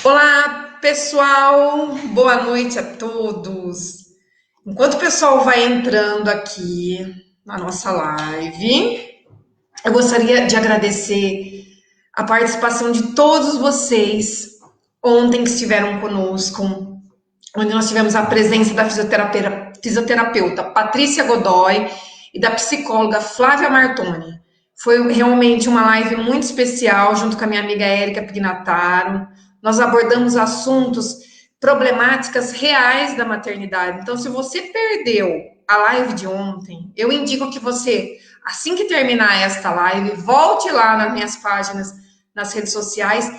Olá, pessoal. Boa noite a todos. Enquanto o pessoal vai entrando aqui na nossa live, eu gostaria de agradecer a participação de todos vocês ontem que estiveram conosco, onde nós tivemos a presença da fisioterapeuta Patrícia Godoy e da psicóloga Flávia Martoni. Foi realmente uma live muito especial, junto com a minha amiga Érica Pignataro. Nós abordamos assuntos, problemáticas reais da maternidade. Então, se você perdeu a live de ontem, eu indico que você, assim que terminar esta live, volte lá nas minhas páginas, nas redes sociais,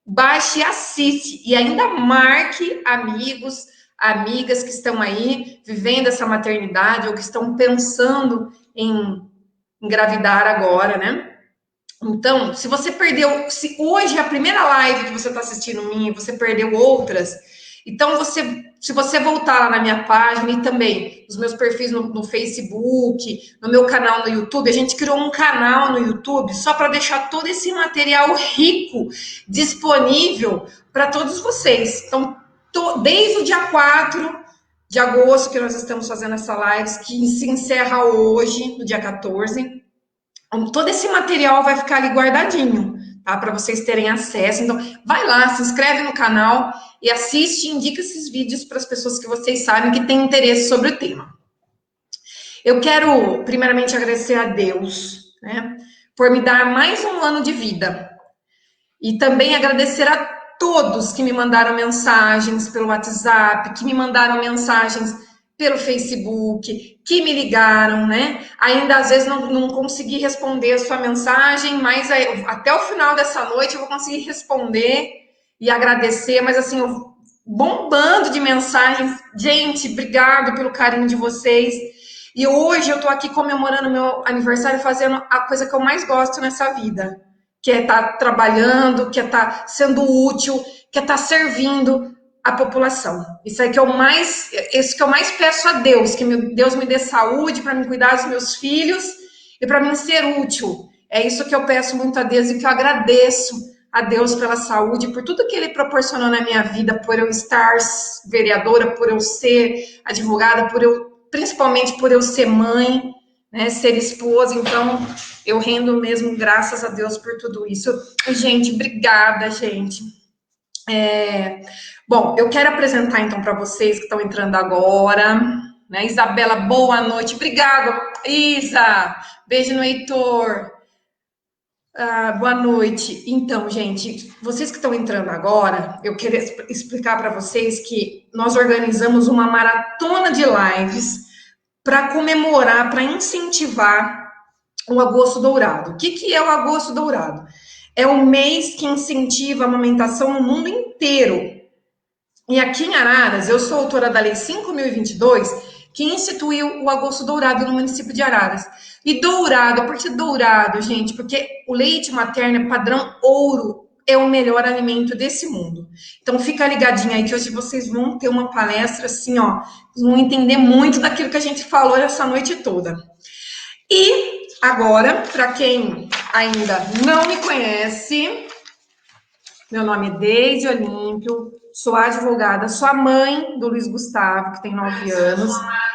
baixe e assiste, e ainda marque amigos, amigas que estão aí vivendo essa maternidade ou que estão pensando em engravidar agora, né? Então, se você perdeu, se hoje é a primeira live que você está assistindo minha, você perdeu outras, então se você voltar lá na minha página e também nos meus perfis no Facebook, no meu canal no YouTube, a gente criou um canal no YouTube só para deixar todo esse material rico disponível para todos vocês. Então, desde o dia 4 de agosto que nós estamos fazendo essa live, que se encerra hoje, no dia 14, todo esse material vai ficar ali guardadinho, tá? Para vocês terem acesso. Então, vai lá, se inscreve no canal e assiste e indica esses vídeos para as pessoas que vocês sabem que têm interesse sobre o tema. Eu quero, primeiramente, agradecer a Deus, né, por me dar mais um ano de vida. E também agradecer a todos que me mandaram mensagens pelo WhatsApp, que me mandaram mensagens pelo Facebook, que me ligaram, né? Ainda às vezes não consegui responder a sua mensagem, mas até o final dessa noite eu vou conseguir responder e agradecer, mas assim, bombando de mensagens. Gente, obrigado pelo carinho de vocês. E hoje eu tô aqui comemorando meu aniversário, fazendo a coisa que eu mais gosto nessa vida, que é estar trabalhando, que é estar sendo útil, que é estar servindo a população. Isso que eu mais peço a Deus, que Deus me dê saúde para me cuidar dos meus filhos e para mim ser útil. É isso que eu peço muito a Deus e que eu agradeço a Deus pela saúde, por tudo que Ele proporcionou na minha vida, por eu estar vereadora, por eu ser advogada, principalmente por eu ser mãe, né, ser esposa. Então, eu rendo mesmo graças a Deus por tudo isso. Gente, obrigada, gente. Bom, eu quero apresentar então para vocês que estão entrando agora, né? Isabela, boa noite. Obrigada, Isa. Beijo no Heitor. Boa noite. Então, gente, vocês que estão entrando agora, eu queria explicar para vocês que nós organizamos uma maratona de lives para comemorar, para incentivar o Agosto Dourado. O que é o Agosto Dourado? É o mês que incentiva a amamentação no mundo inteiro. E aqui em Araras, eu sou autora da Lei 5.022, que instituiu o Agosto Dourado no município de Araras. E dourado, por que dourado, gente? Porque o leite materno é padrão ouro, é o melhor alimento desse mundo. Então fica ligadinho aí que hoje vocês vão ter uma palestra assim, ó, vão entender muito daquilo que a gente falou essa noite toda. E agora, para quem ainda não me conhece, meu nome é Deise Olímpio, sou advogada, sou a mãe do Luiz Gustavo, que tem 9 anos,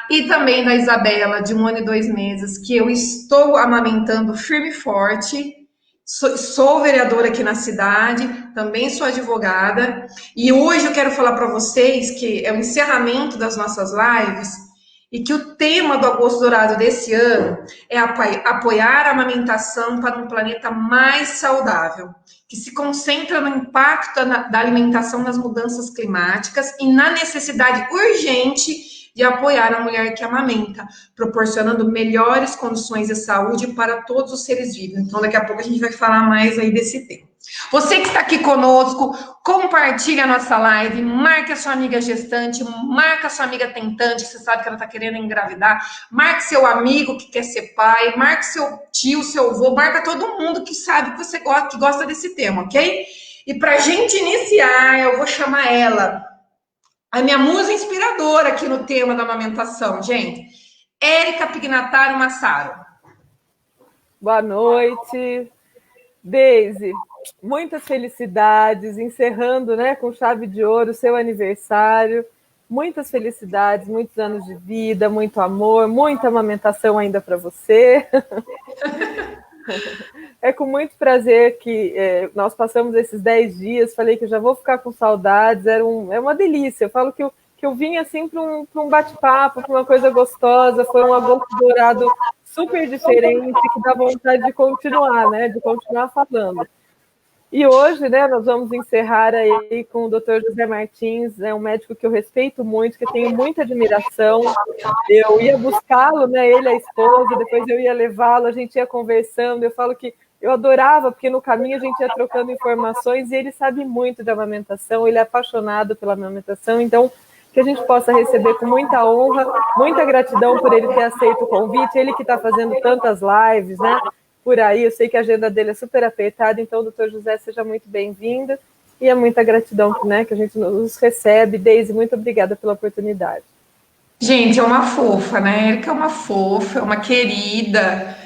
e também da Isabela, de 1 ano e 2 meses, que eu estou amamentando firme e forte. Sou vereadora aqui na cidade, também sou advogada, e hoje eu quero falar para vocês que é o encerramento das nossas lives, e que o tema do Agosto Dourado desse ano é apoiar a amamentação para um planeta mais saudável, que se concentra no impacto da alimentação nas mudanças climáticas e na necessidade urgente de apoiar a mulher que amamenta, proporcionando melhores condições de saúde para todos os seres vivos. Então, daqui a pouco a gente vai falar mais aí desse tema. Você que está aqui conosco, compartilha a nossa live, marque a sua amiga gestante, marca a sua amiga tentante, que você sabe que ela está querendo engravidar, marque seu amigo que quer ser pai, marque seu tio, seu avô, marca todo mundo que sabe que você gosta desse tema, ok? E para a gente iniciar, eu vou chamar ela, a minha musa inspiradora aqui no tema da amamentação, gente, Érica Pignataro Massaro. Boa noite. Deise, muitas felicidades, encerrando, né, com chave de ouro o seu aniversário. Muitas felicidades, muitos anos de vida, muito amor, muita amamentação ainda para você. É com muito prazer que nós passamos esses 10 dias. Falei que eu já vou ficar com saudades. É uma delícia. Eu falo que eu vim assim para um bate-papo, para uma coisa gostosa. Foi um agosto dourado super diferente, que dá vontade de continuar, né? De continuar falando. E hoje, né, nós vamos encerrar aí com o Dr. José Martins, um médico que eu respeito muito, que eu tenho muita admiração. Eu ia buscá-lo, né, ele, a esposa, depois eu ia levá-lo, a gente ia conversando. Eu falo que eu adorava, porque no caminho a gente ia trocando informações e ele sabe muito da amamentação, ele é apaixonado pela amamentação, então que a gente possa receber com muita honra, muita gratidão por ele ter aceito o convite, ele que está fazendo tantas lives, né? Por aí, eu sei que a agenda dele é super apertada, então, doutor José, seja muito bem-vindo, e é muita gratidão, né, que a gente nos recebe. Deise, muito obrigada pela oportunidade. Gente, é uma fofa, né? Érica é uma fofa, é uma querida.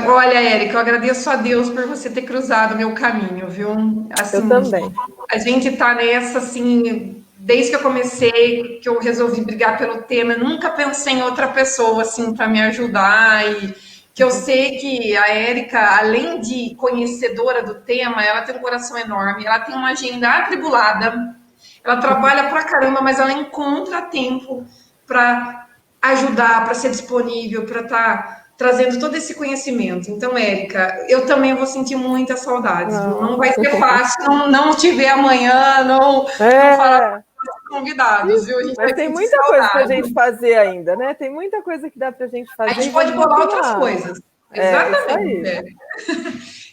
Olha, Érica, eu agradeço a Deus por você ter cruzado o meu caminho, viu? Eu Assim, também. a gente tá nessa, assim, desde que eu comecei, que eu resolvi brigar pelo tema, eu nunca pensei em outra pessoa, assim, para me ajudar e que eu sei que a Érica, além de conhecedora do tema, ela tem um coração enorme, ela tem uma agenda atribulada, ela trabalha pra caramba, mas ela encontra tempo para ajudar, para ser disponível, para estar trazendo todo esse conhecimento. Então, Érica, eu também vou sentir muitas saudades, viu? Não vai ser fácil não te ver amanhã, não falar com os convidados, viu? A gente Mas vai tem sentir muita coisa para a saudade. gente fazer ainda, né? Tem muita coisa que dá para a gente fazer. A gente E pode vamos bolar outras continuar. coisas. Isso Exatamente, aí. Érica.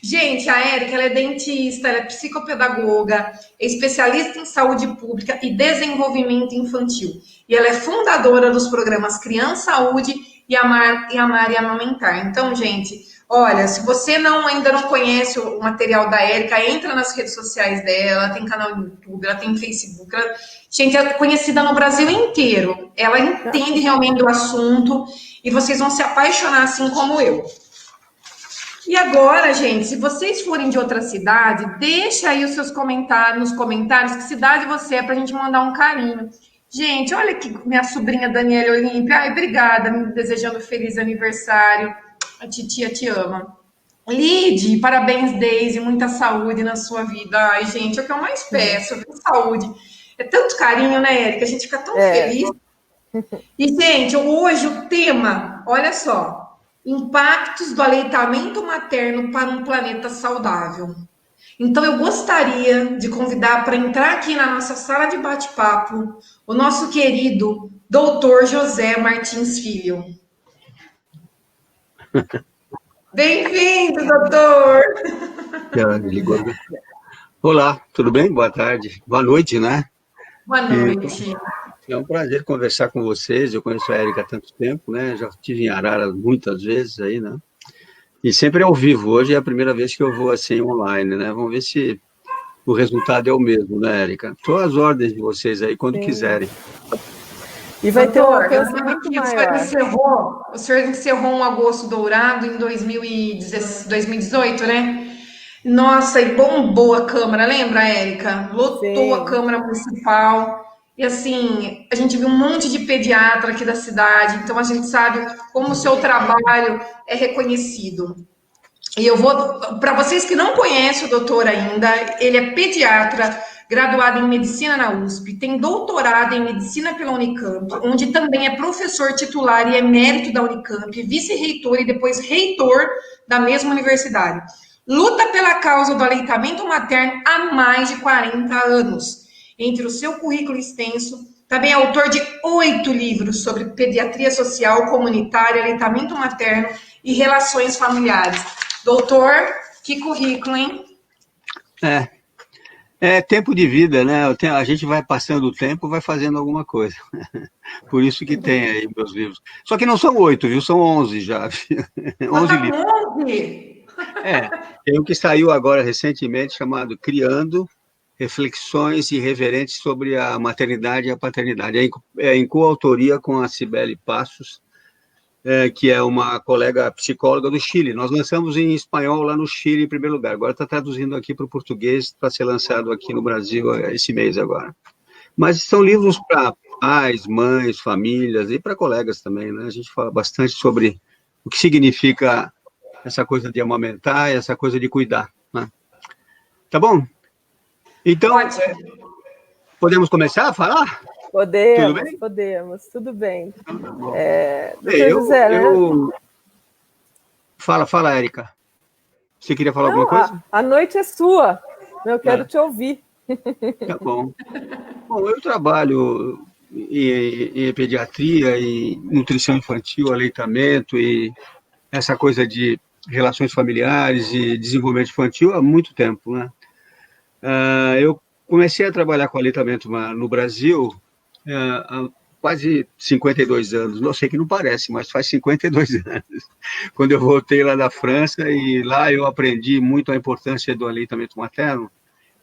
Gente, a Érica, ela é dentista, ela é psicopedagoga, é especialista em saúde pública e desenvolvimento infantil. E ela é fundadora dos programas Criança Saúde e Amar e Amamentar. Então, gente, olha, se você ainda não conhece o material da Érica, entra nas redes sociais dela, ela tem canal no YouTube, ela tem Facebook. Gente, ela é conhecida no Brasil inteiro. Ela entende realmente do assunto e vocês vão se apaixonar assim como eu. E agora, gente, se vocês forem de outra cidade, deixa aí os seus comentários nos comentários que cidade você é para a gente mandar um carinho. Gente, olha aqui minha sobrinha Daniela Olímpia. Ai, obrigada, me desejando feliz aniversário. A titia te ama. Lide, parabéns, Deise, muita saúde na sua vida. Ai, gente, é o que eu mais peço, viu? Saúde. É tanto carinho, né, Érica? A gente fica tão feliz. E, gente, hoje o tema, olha só, impactos do aleitamento materno para um planeta saudável. Então, eu gostaria de convidar para entrar aqui na nossa sala de bate-papo o nosso querido doutor José Martins Filho. Bem-vindo, doutor! Olá, tudo bem? Boa tarde. Boa noite, né? Boa noite. É um prazer conversar com vocês. Eu conheço a Érica há tanto tempo, né? Já estive em Arara muitas vezes aí, né? E sempre ao vivo. Hoje é a primeira vez que eu vou assim online, né? Vamos ver se o resultado é o mesmo, né, Érica? Estou às ordens de vocês aí quando quiserem. E vai ter um Doutor, eu alcance lembro muito que maior. o senhor encerrou um agosto dourado em 2018, né? Nossa, e bombou a Câmara, lembra, Érica? Lotou a Sim. Câmara Municipal. E assim, a gente viu um monte de pediatra aqui da cidade, então a gente sabe como o seu trabalho é reconhecido. E eu vou, para vocês que não conhecem o doutor ainda, ele é pediatra, graduado em medicina na USP, tem doutorado em medicina pela Unicamp, onde também é professor titular e emérito da Unicamp, vice-reitor e depois reitor da mesma universidade. Luta pela causa do aleitamento materno há mais de 40 anos. Entre o seu currículo extenso, também é autor de 8 livros sobre pediatria social, comunitária, aleitamento materno e relações familiares. Doutor, que currículo, hein? É tempo de vida, né? A gente vai passando o tempo, vai fazendo alguma coisa. Por isso que tem aí meus livros. Só que não são 8, viu? São 11 já. 11 Tá livros. com 11? Tem um que saiu agora recentemente chamado Criando Reflexões Irreverentes sobre a Maternidade e a Paternidade. É em coautoria com a Cibele Passos, que é uma colega psicóloga do Chile. Nós lançamos em espanhol lá no Chile, em primeiro lugar. Agora está traduzindo aqui para o português, para ser lançado aqui no Brasil esse mês agora. Mas são livros para pais, mães, famílias e para colegas também, né? A gente fala bastante sobre o que significa essa coisa de amamentar, essa coisa de cuidar, né? Tá bom? Então, podemos começar a falar? Podemos, tudo bem? podemos, tudo bem. José, né? Fala, Érica. Você queria falar alguma coisa? A noite é sua, eu quero te ouvir. Tá bom. Bom, eu trabalho em pediatria, em nutrição infantil, aleitamento e essa coisa de relações familiares e desenvolvimento infantil há muito tempo, né? Eu comecei a trabalhar com aleitamento no Brasil há quase 52 anos. Não sei que não parece, mas faz 52 anos. Quando eu voltei lá da França, e lá eu aprendi muito a importância do aleitamento materno,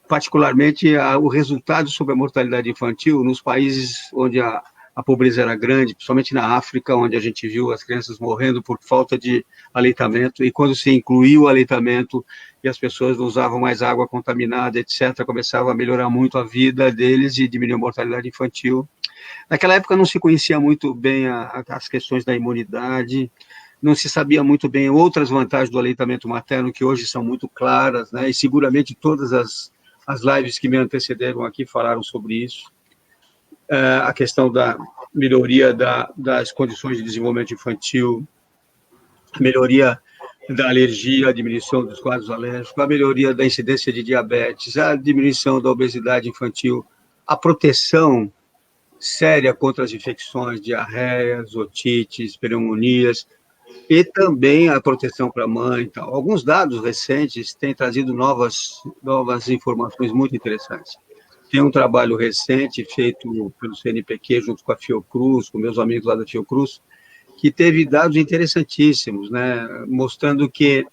particularmente o resultado sobre a mortalidade infantil nos países onde a pobreza era grande, principalmente na África, onde a gente viu as crianças morrendo por falta de aleitamento, e quando se incluiu o aleitamento e as pessoas não usavam mais água contaminada, etc., começava a melhorar muito a vida deles e diminuir a mortalidade infantil. Naquela época não se conhecia muito bem as questões da imunidade, não se sabia muito bem outras vantagens do aleitamento materno, que hoje são muito claras, né? E seguramente todas as lives que me antecederam aqui falaram sobre isso. A questão da melhoria das condições de desenvolvimento infantil, a melhoria da alergia, a diminuição dos quadros alérgicos, a melhoria da incidência de diabetes, a diminuição da obesidade infantil, a proteção séria contra as infecções, diarreias, otites, pneumonias, e também a proteção para a mãe. Então, alguns dados recentes têm trazido novas informações muito interessantes. Tem um trabalho recente feito pelo CNPq junto com a Fiocruz, com meus amigos lá da Fiocruz, que teve dados interessantíssimos, né, mostrando que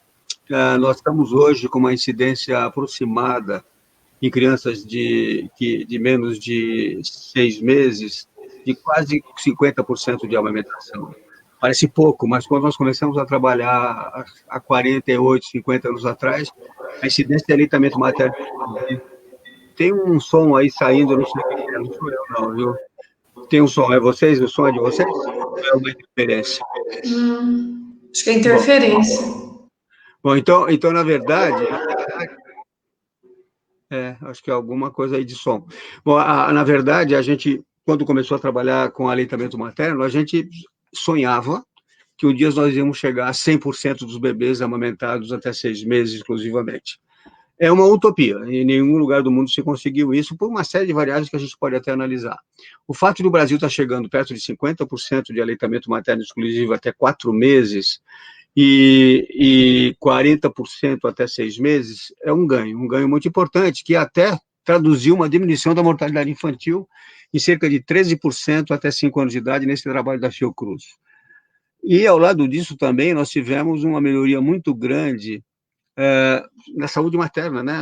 nós estamos hoje com uma incidência aproximada em crianças de menos de 6 meses, de quase 50% de amamentação. Parece pouco, mas quando nós começamos a trabalhar há 48, 50 anos atrás, a incidência de aleitamento materno... Tem um som aí saindo, eu não sei o que é, não sou eu não, viu? Tem um som, é vocês? O som é de vocês? Ou é uma interferência? Acho que é interferência. Bom, então na verdade... acho que é alguma coisa aí de som. Bom, na verdade, a gente, quando começou a trabalhar com aleitamento materno, a gente sonhava que um dia nós íamos chegar a 100% dos bebês amamentados até 6 meses, exclusivamente. É uma utopia, em nenhum lugar do mundo se conseguiu isso, por uma série de variáveis que a gente pode até analisar. O fato do Brasil estar chegando perto de 50% de aleitamento materno exclusivo até 4 meses e 40% até 6 meses é um ganho muito importante, que até traduziu uma diminuição da mortalidade infantil em cerca de 13% até 5 anos de idade nesse trabalho da Fiocruz. E, ao lado disso, também, nós tivemos uma melhoria muito grande na saúde materna, né,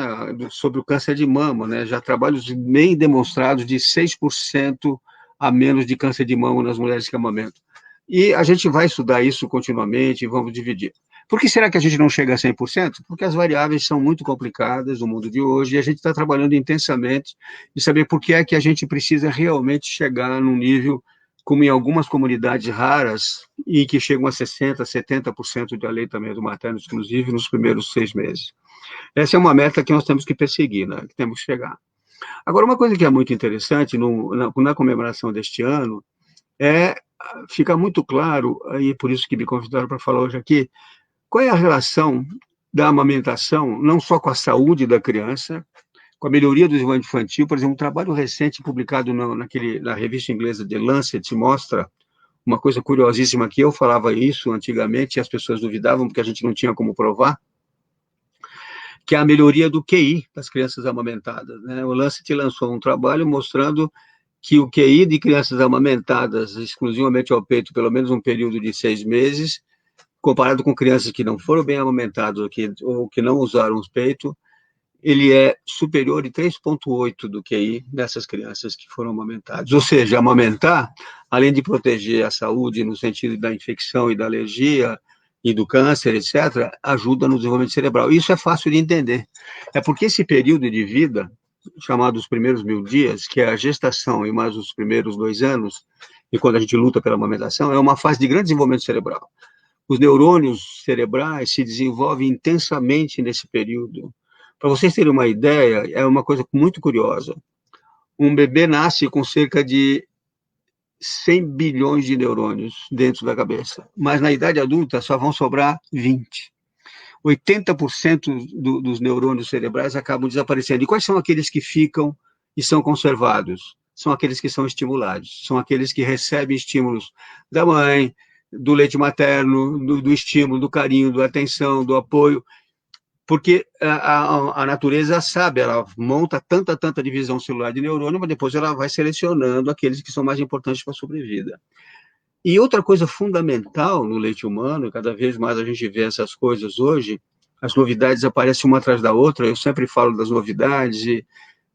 sobre o câncer de mama, né, já trabalhos bem demonstrados de 6% a menos de câncer de mama nas mulheres que amamentam. E a gente vai estudar isso continuamente e vamos dividir. Por que será que a gente não chega a 100%? Porque as variáveis são muito complicadas no mundo de hoje e a gente está trabalhando intensamente de saber por que é que a gente precisa realmente chegar num nível como em algumas comunidades raras, e que chegam a 60%, 70% de aleitamento materno exclusivo nos primeiros 6 meses. Essa é uma meta que nós temos que perseguir, né, que temos que chegar. Agora, uma coisa que é muito interessante na comemoração deste ano fica muito claro, e por isso que me convidaram para falar hoje aqui, qual é a relação da amamentação, não só com a saúde da criança, com a melhoria do desenvolvimento infantil. Por exemplo, um trabalho recente publicado na revista inglesa The Lancet mostra uma coisa curiosíssima, que eu falava isso antigamente e as pessoas duvidavam porque a gente não tinha como provar, que é a melhoria do QI das crianças amamentadas, né? O Lancet lançou um trabalho mostrando que o QI de crianças amamentadas exclusivamente ao peito, pelo menos um período de 6 meses, comparado com crianças que não foram bem amamentadas ou que não usaram o peito, ele é superior em 3,8 do QI dessas crianças que foram amamentadas. Ou seja, amamentar, além de proteger a saúde no sentido da infecção e da alergia e do câncer, etc., ajuda no desenvolvimento cerebral. Isso é fácil de entender. É porque esse período de vida, chamado os primeiros 1000 dias, que é a gestação e mais os primeiros 2 anos, e quando a gente luta pela amamentação, é uma fase de grande desenvolvimento cerebral. Os neurônios cerebrais se desenvolvem intensamente nesse período. Para vocês terem uma ideia, é uma coisa muito curiosa. Um bebê nasce com cerca de 100 bilhões de neurônios dentro da cabeça, mas na idade adulta só vão sobrar 20. 80% dos neurônios cerebrais acabam desaparecendo. E quais são aqueles que ficam e são conservados? São aqueles que são estimulados, são aqueles que recebem estímulos da mãe, do leite materno, do estímulo, do carinho, da atenção, do apoio, porque a natureza sabe, ela monta tanta divisão celular de neurônio, mas depois ela vai selecionando aqueles que são mais importantes para a sobrevida. E outra coisa fundamental no leite humano, cada vez mais a gente vê essas coisas hoje, as novidades aparecem uma atrás da outra, eu sempre falo das novidades e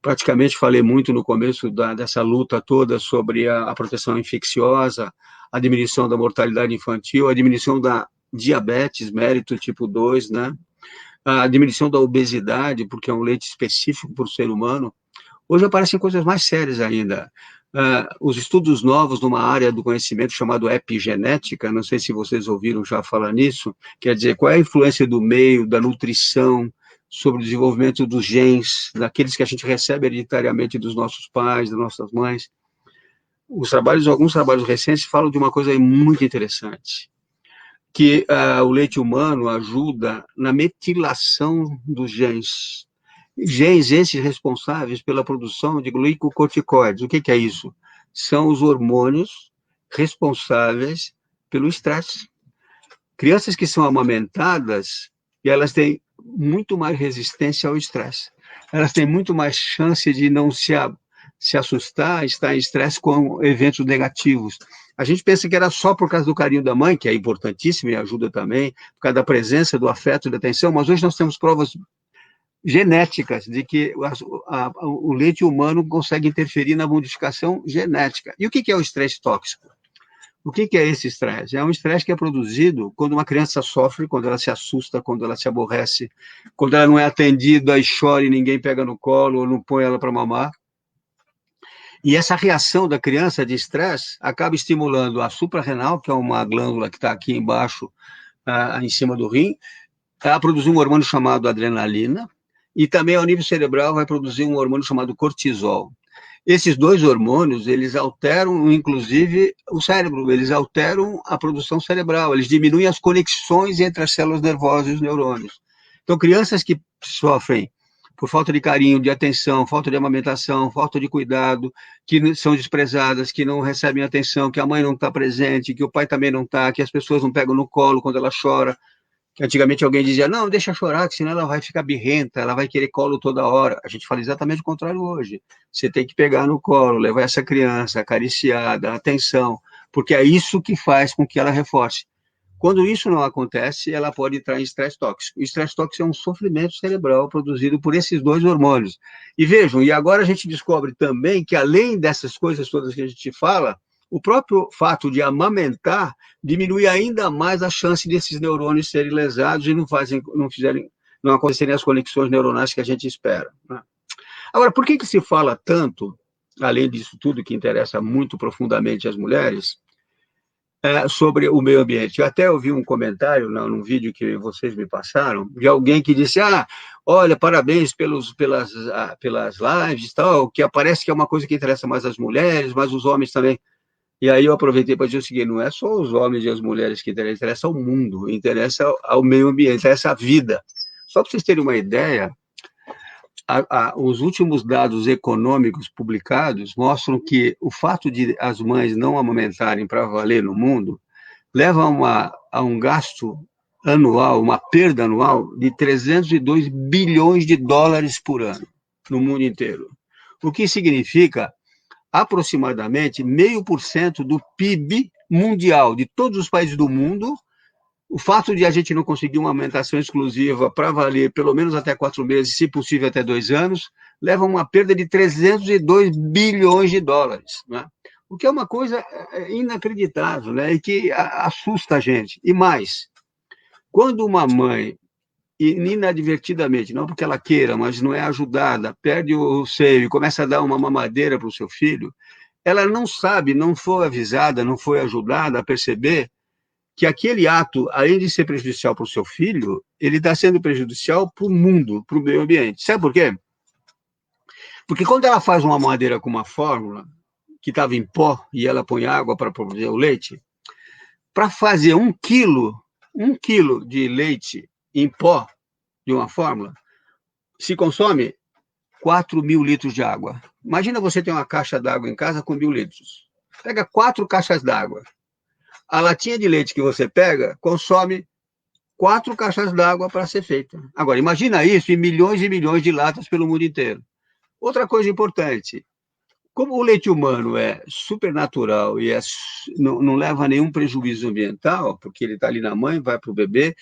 praticamente falei muito no começo dessa luta toda sobre a proteção infecciosa, a diminuição da mortalidade infantil, a diminuição da diabetes mérito tipo 2, né? A diminuição da obesidade, porque é um leite específico para o ser humano. Hoje aparecem coisas mais sérias ainda. Os estudos novos numa área do conhecimento chamado epigenética, não sei se vocês ouviram já falar nisso, quer dizer, qual é a influência do meio, da nutrição, sobre o desenvolvimento dos genes, daqueles que a gente recebe hereditariamente dos nossos pais, das nossas mães. Alguns trabalhos recentes falam de uma coisa muito interessante, que o leite humano ajuda na metilação dos genes. Genes esses responsáveis pela produção de glicocorticoides. O que é isso? São os hormônios responsáveis pelo estresse. Crianças que são amamentadas, elas têm muito mais resistência ao estresse. Elas têm muito mais chance de não se assustar, estar em estresse com eventos negativos. A gente pensa que era só por causa do carinho da mãe, que é importantíssimo e ajuda também, por causa da presença, do afeto e da atenção, mas hoje nós temos provas genéticas de que o leite humano consegue interferir na modificação genética. E o que é o estresse tóxico? O que é esse estresse? É um estresse que é produzido quando uma criança sofre, quando ela se assusta, quando ela se aborrece, quando ela não é atendida e chora e ninguém pega no colo ou não põe ela para mamar. E essa reação da criança de estresse acaba estimulando a suprarrenal, que é uma glândula que está aqui embaixo, em cima do rim, a produzir um hormônio chamado adrenalina, e também ao nível cerebral vai produzir um hormônio chamado cortisol. Esses dois hormônios, eles alteram, inclusive, o cérebro, eles alteram a produção cerebral, eles diminuem as conexões entre as células nervosas e os neurônios. Então, crianças que sofrem por falta de carinho, de atenção, falta de amamentação, falta de cuidado, que são desprezadas, que não recebem atenção, que a mãe não está presente, que o pai também não está, que as pessoas não pegam no colo quando ela chora, que antigamente alguém dizia, não, deixa chorar, que senão ela vai ficar birrenta, ela vai querer colo toda hora. A gente fala exatamente o contrário hoje. Você tem que pegar no colo, levar essa criança, acariciar, dar atenção, porque é isso que faz com que ela reforce. Quando isso não acontece, ela pode entrar em estresse tóxico. O estresse tóxico é um sofrimento cerebral produzido por esses dois hormônios. E vejam, e agora a gente descobre também que, além dessas coisas todas que a gente fala, o próprio fato de amamentar diminui ainda mais a chance desses neurônios serem lesados e não acontecerem as conexões neuronais que a gente espera, né? Agora, por que se fala tanto, além disso tudo que interessa muito profundamente as mulheres, sobre o meio ambiente? Eu até ouvi um comentário num vídeo que vocês me passaram, de alguém que disse, olha, parabéns pelas lives e tal, que parece que é uma coisa que interessa mais as mulheres, mas os homens também. E aí eu aproveitei para dizer o seguinte, não é só os homens e as mulheres que interessa ao mundo, interessa ao meio ambiente, interessa à vida. Só para vocês terem uma ideia, os últimos dados econômicos publicados mostram que o fato de as mães não amamentarem para valer no mundo leva a um gasto anual, uma perda anual de 302 bilhões de dólares por ano no mundo inteiro. O que significa aproximadamente 0,5% do PIB mundial, de todos os países do mundo, O fato de a gente não conseguir uma amamentação exclusiva para valer pelo menos até 4 meses, se possível até 2 anos, leva a uma perda de 302 bilhões de dólares, né? O que é uma coisa inacreditável, né? E que assusta a gente. E mais, quando uma mãe, inadvertidamente, não porque ela queira, mas não é ajudada, perde o seio e começa a dar uma mamadeira para o seu filho, ela não sabe, não foi avisada, não foi ajudada a perceber que aquele ato, além de ser prejudicial para o seu filho, ele está sendo prejudicial para o mundo, para o meio ambiente. Sabe por quê? Porque quando ela faz uma mamadeira com uma fórmula, que estava em pó, e ela põe água para produzir o leite, para fazer 1 quilo de leite em pó, de uma fórmula, se consome 4.000 litros de água. Imagina você ter uma caixa d'água em casa com 1.000 litros. Pega 4 caixas d'água. A latinha de leite que você pega consome 4 caixas d'água para ser feita. Agora, imagina isso em milhões e milhões de latas pelo mundo inteiro. Outra coisa importante, como o leite humano é supernatural e não leva a nenhum prejuízo ambiental, porque ele está ali na mãe, vai para o bebê,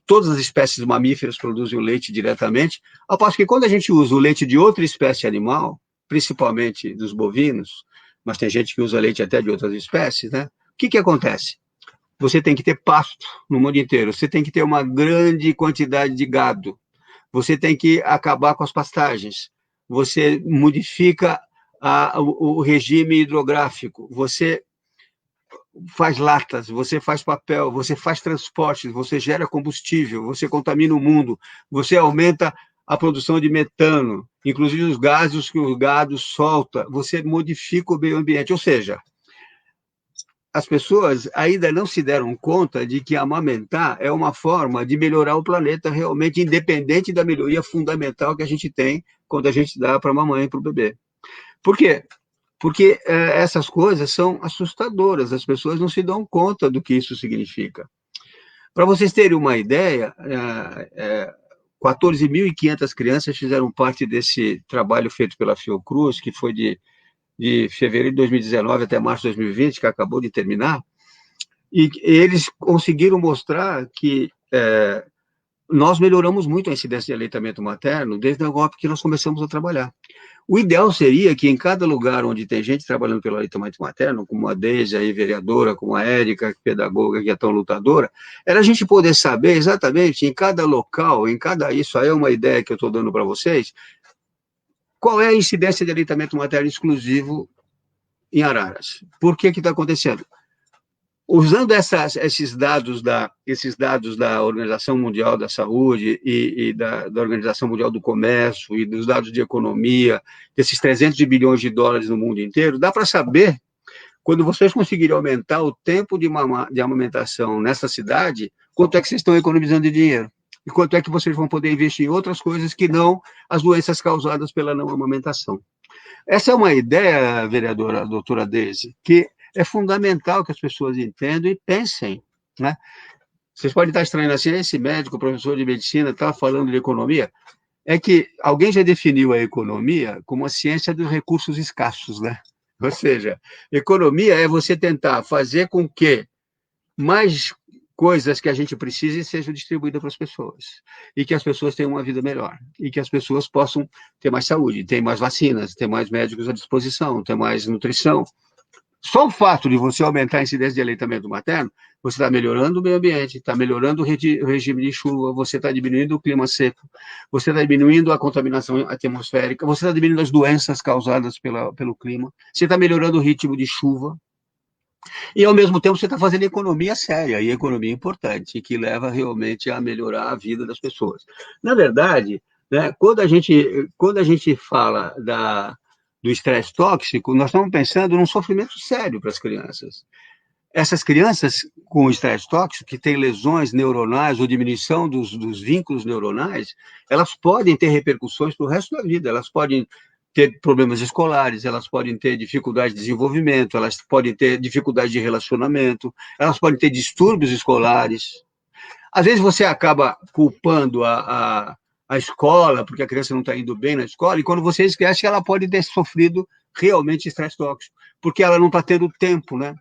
todas as espécies mamíferas produzem o leite diretamente, ao passo que quando a gente usa o leite de outra espécie animal, principalmente dos bovinos, mas tem gente que usa leite até de outras espécies, né? O que acontece? Você tem que ter pasto no mundo inteiro, você tem que ter uma grande quantidade de gado, você tem que acabar com as pastagens, você modifica o regime hidrográfico, você faz latas, você faz papel, você faz transportes, você gera combustível, você contamina o mundo, você aumenta a produção de metano, inclusive os gases que o gado solta, você modifica o meio ambiente, ou seja, as pessoas ainda não se deram conta de que amamentar é uma forma de melhorar o planeta realmente, independente da melhoria fundamental que a gente tem quando a gente dá para a mamãe e para o bebê. Por quê? Porque essas coisas são assustadoras, as pessoas não se dão conta do que isso significa. Para vocês terem uma ideia, 14.500 crianças fizeram parte desse trabalho feito pela Fiocruz, que foi de fevereiro de 2019 até março de 2020, que acabou de terminar, e eles conseguiram mostrar que nós melhoramos muito a incidência de aleitamento materno desde agora que nós começamos a trabalhar. O ideal seria que em cada lugar onde tem gente trabalhando pelo aleitamento materno, como a Deise, aí, vereadora, como a Érica, pedagoga, que é tão lutadora, era a gente poder saber exatamente em cada local, isso aí é uma ideia que eu estou dando para vocês, qual é a incidência de aleitamento materno exclusivo em Araras. Por que está acontecendo? Usando esses dados da Organização Mundial da Saúde e da Organização Mundial do Comércio e dos dados de economia, desses 300 bilhões de dólares no mundo inteiro, dá para saber, quando vocês conseguirem aumentar o tempo de amamentação nessa cidade, quanto é que vocês estão economizando de dinheiro. E quanto é que vocês vão poder investir em outras coisas que não as doenças causadas pela não amamentação. Essa é uma ideia, vereadora, doutora Deise, que é fundamental que as pessoas entendam e pensem, né? Vocês podem estar estranhando assim, esse médico, professor de medicina, está falando de economia. É que alguém já definiu a economia como a ciência dos recursos escassos, né? Ou seja, economia é você tentar fazer com que mais coisas que a gente precise sejam distribuídas para as pessoas, e que as pessoas tenham uma vida melhor, e que as pessoas possam ter mais saúde, ter mais vacinas, ter mais médicos à disposição, ter mais nutrição. Só o fato de você aumentar a incidência de aleitamento materno, você está melhorando o meio ambiente, está melhorando o regime de chuva, você está diminuindo o clima seco, você está diminuindo a contaminação atmosférica, você está diminuindo as doenças causadas pelo clima, você está melhorando o ritmo de chuva, e, ao mesmo tempo, você está fazendo economia séria, e economia importante, que leva realmente a melhorar a vida das pessoas. Na verdade, né, quando a gente fala do estresse tóxico, nós estamos pensando num sofrimento sério para as crianças. Essas crianças com estresse tóxico, que têm lesões neuronais ou diminuição dos vínculos neuronais, elas podem ter repercussões para o resto da vida, elas podem ter problemas escolares, elas podem ter dificuldade de desenvolvimento, elas podem ter dificuldade de relacionamento, elas podem ter distúrbios escolares. Às vezes você acaba culpando a escola, porque a criança não está indo bem na escola, e quando você esquece, ela pode ter sofrido realmente estresse tóxico, porque ela não está tendo tempo, né?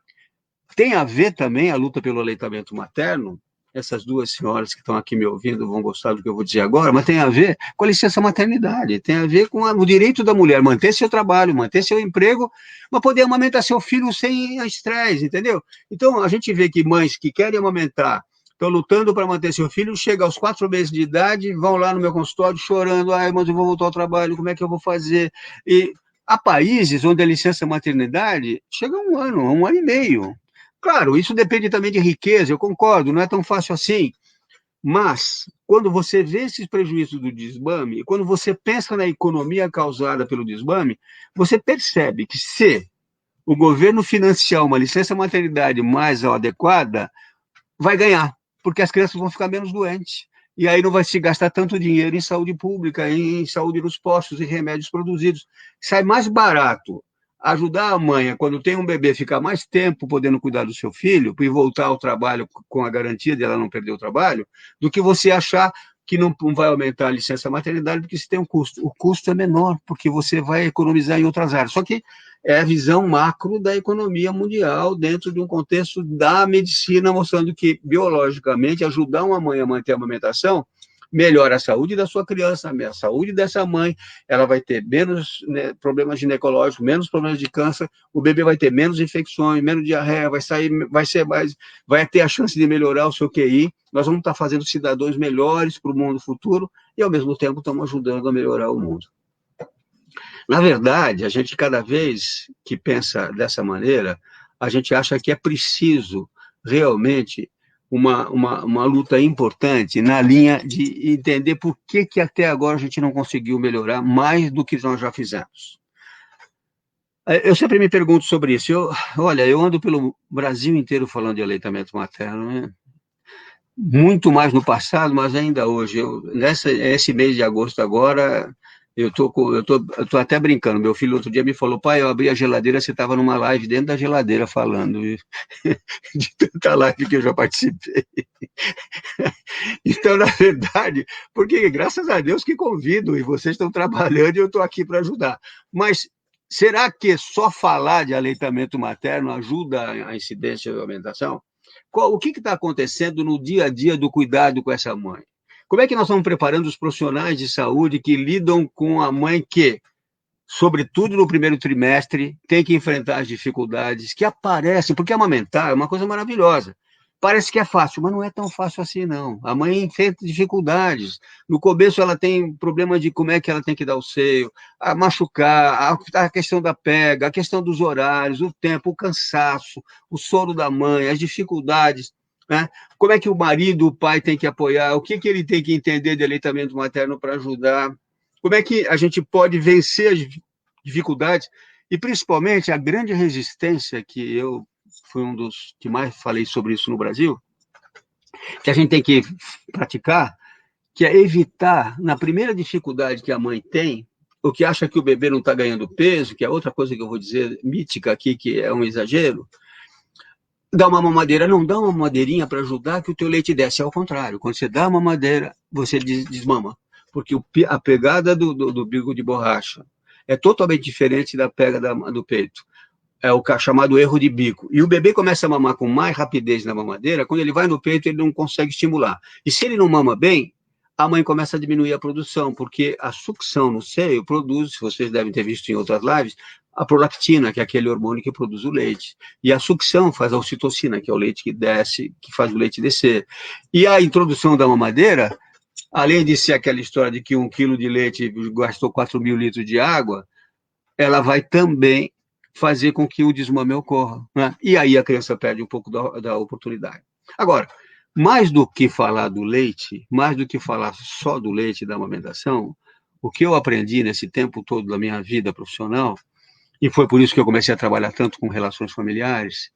tem a ver também a luta pelo aleitamento materno. Essas duas senhoras que estão aqui me ouvindo vão gostar do que eu vou dizer agora, mas tem a ver com a licença maternidade, tem a ver com o direito da mulher manter seu trabalho, manter seu emprego, mas poder amamentar seu filho sem estresse, entendeu? Então, a gente vê que mães que querem amamentar, estão lutando para manter seu filho, chega aos 4 meses de idade, vão lá no meu consultório chorando, ai, mas eu vou voltar ao trabalho, como é que eu vou fazer? E há países onde a licença maternidade chega a 1 ano e meio. Claro, isso depende também de riqueza, eu concordo, não é tão fácil assim. Mas, quando você vê esses prejuízos do desmame, quando você pensa na economia causada pelo desmame, você percebe que se o governo financiar uma licença maternidade mais adequada, vai ganhar, porque as crianças vão ficar menos doentes. E aí não vai se gastar tanto dinheiro em saúde pública, em saúde nos postos, em remédios produzidos. Sai mais barato ajudar a mãe, quando tem um bebê, ficar mais tempo podendo cuidar do seu filho e voltar ao trabalho com a garantia de ela não perder o trabalho, do que você achar que não vai aumentar a licença maternidade porque você tem um custo. O custo é menor, porque você vai economizar em outras áreas. Só que é a visão macro da economia mundial dentro de um contexto da medicina, mostrando que, biologicamente, ajudar uma mãe a manter a amamentação melhora a saúde da sua criança, a saúde dessa mãe, ela vai ter menos, né, problemas ginecológicos, menos problemas de câncer, o bebê vai ter menos infecções, menos diarreia, vai ter a chance de melhorar o seu QI, nós vamos estar fazendo cidadãos melhores para o mundo futuro e, ao mesmo tempo, estamos ajudando a melhorar o mundo. Na verdade, a gente, cada vez que pensa dessa maneira, a gente acha que é preciso realmente uma luta importante na linha de entender por que até agora a gente não conseguiu melhorar mais do que nós já fizemos. Eu sempre me pergunto sobre isso. Olha, eu ando pelo Brasil inteiro falando de aleitamento materno, né? Muito mais no passado, mas ainda hoje. Esse mês de agosto agora, eu tô até brincando. Meu filho outro dia me falou, pai, eu abri a geladeira, você estava numa live dentro da geladeira falando de tanta live que eu já participei. Então, na verdade, porque graças a Deus que convido, e vocês estão trabalhando e eu estou aqui para ajudar. Mas será que só falar de aleitamento materno ajuda a incidência da alimentação? O que está acontecendo no dia a dia do cuidado com essa mãe? Como é que nós estamos preparando os profissionais de saúde que lidam com a mãe que, sobretudo no primeiro trimestre, tem que enfrentar as dificuldades que aparecem, porque amamentar é uma coisa maravilhosa. Parece que é fácil, mas não é tão fácil assim, não. A mãe enfrenta dificuldades. No começo, ela tem problema de como é que ela tem que dar o seio, a machucar, a questão da pega, a questão dos horários, o tempo, o cansaço, o sono da mãe, as dificuldades, né? Como é que o marido, o pai tem que apoiar, o que ele tem que entender de aleitamento materno para ajudar, como é que a gente pode vencer as dificuldades e, principalmente, a grande resistência que eu fui um dos que mais falei sobre isso no Brasil, que a gente tem que praticar, que é evitar, na primeira dificuldade que a mãe tem, o que acha que o bebê não está ganhando peso, que é outra coisa que eu vou dizer mítica aqui, que é um exagero, dá uma mamadeira, não dá uma mamadeirinha para ajudar que o teu leite desce, é ao contrário, quando você dá uma mamadeira, você desmama, porque a pegada do bico de borracha é totalmente diferente da pega do peito. É o chamado erro de bico. E o bebê começa a mamar com mais rapidez na mamadeira, quando ele vai no peito, ele não consegue estimular. E se ele não mama bem, a mãe começa a diminuir a produção, porque a sucção no seio produz, vocês devem ter visto em outras lives, a prolactina, que é aquele hormônio que produz o leite. E a sucção faz a ocitocina, que é o leite que desce, que faz o leite descer. E a introdução da mamadeira, além de ser aquela história de que 1 quilo de leite gastou 4.000 litros de água, ela vai também fazer com que o desmame ocorra, né? E aí a criança perde um pouco da oportunidade. Agora, mais do que falar do leite, mais do que falar só do leite e da amamentação, o que eu aprendi nesse tempo todo da minha vida profissional, e foi por isso que eu comecei a trabalhar tanto com relações familiares,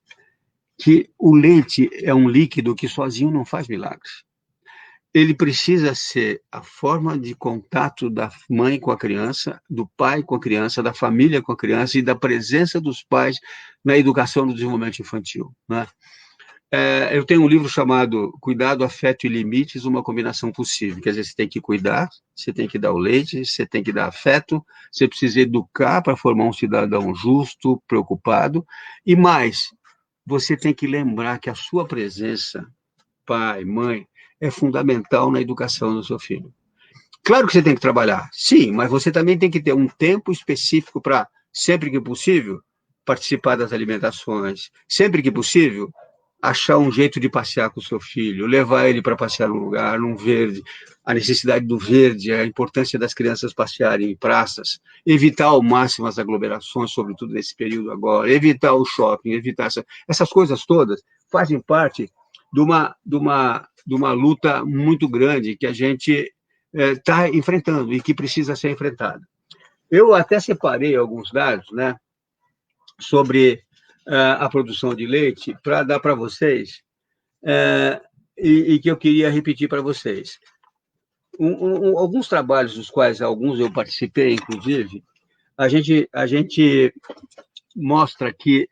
que o leite é um líquido que sozinho não faz milagres. Ele precisa ser a forma de contato da mãe com a criança, do pai com a criança, da família com a criança e da presença dos pais na educação do desenvolvimento infantil, né? Eu tenho um livro chamado Cuidado, Afeto e Limites, uma combinação possível. Quer dizer, você tem que cuidar, você tem que dar o leite, você tem que dar afeto, você precisa educar para formar um cidadão justo, preocupado, e mais, você tem que lembrar que a sua presença, pai, mãe, é fundamental na educação do seu filho. Claro que você tem que trabalhar, sim, mas você também tem que ter um tempo específico para, sempre que possível, participar das alimentações, sempre que possível, achar um jeito de passear com o seu filho, levar ele para passear num lugar, num verde, a necessidade do verde, a importância das crianças passearem em praças, evitar ao máximo as aglomerações, sobretudo nesse período agora, evitar o shopping, evitar essas coisas todas, fazem parte de uma luta muito grande que a gente está enfrentando e que precisa ser enfrentada. Eu até separei alguns dados, né, sobre a produção de leite para dar para vocês e que eu queria repetir para vocês. Alguns trabalhos dos quais alguns eu participei, inclusive, a gente mostra que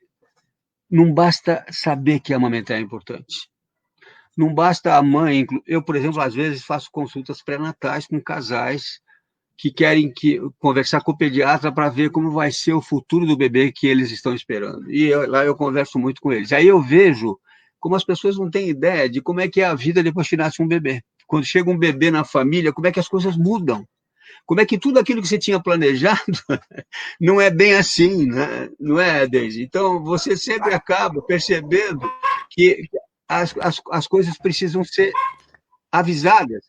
não basta saber que amamentar é importante. Não basta a mãe... Eu, por exemplo, às vezes faço consultas pré-natais com casais que querem conversar com o pediatra para ver como vai ser o futuro do bebê que eles estão esperando. E lá eu converso muito com eles. Aí eu vejo como as pessoas não têm ideia de como é que é a vida depois que nasce um bebê. Quando chega um bebê na família, como é que as coisas mudam. Como é que tudo aquilo que você tinha planejado não é bem assim, né? Não é, Deise? Então, você sempre acaba percebendo que as coisas precisam ser avisadas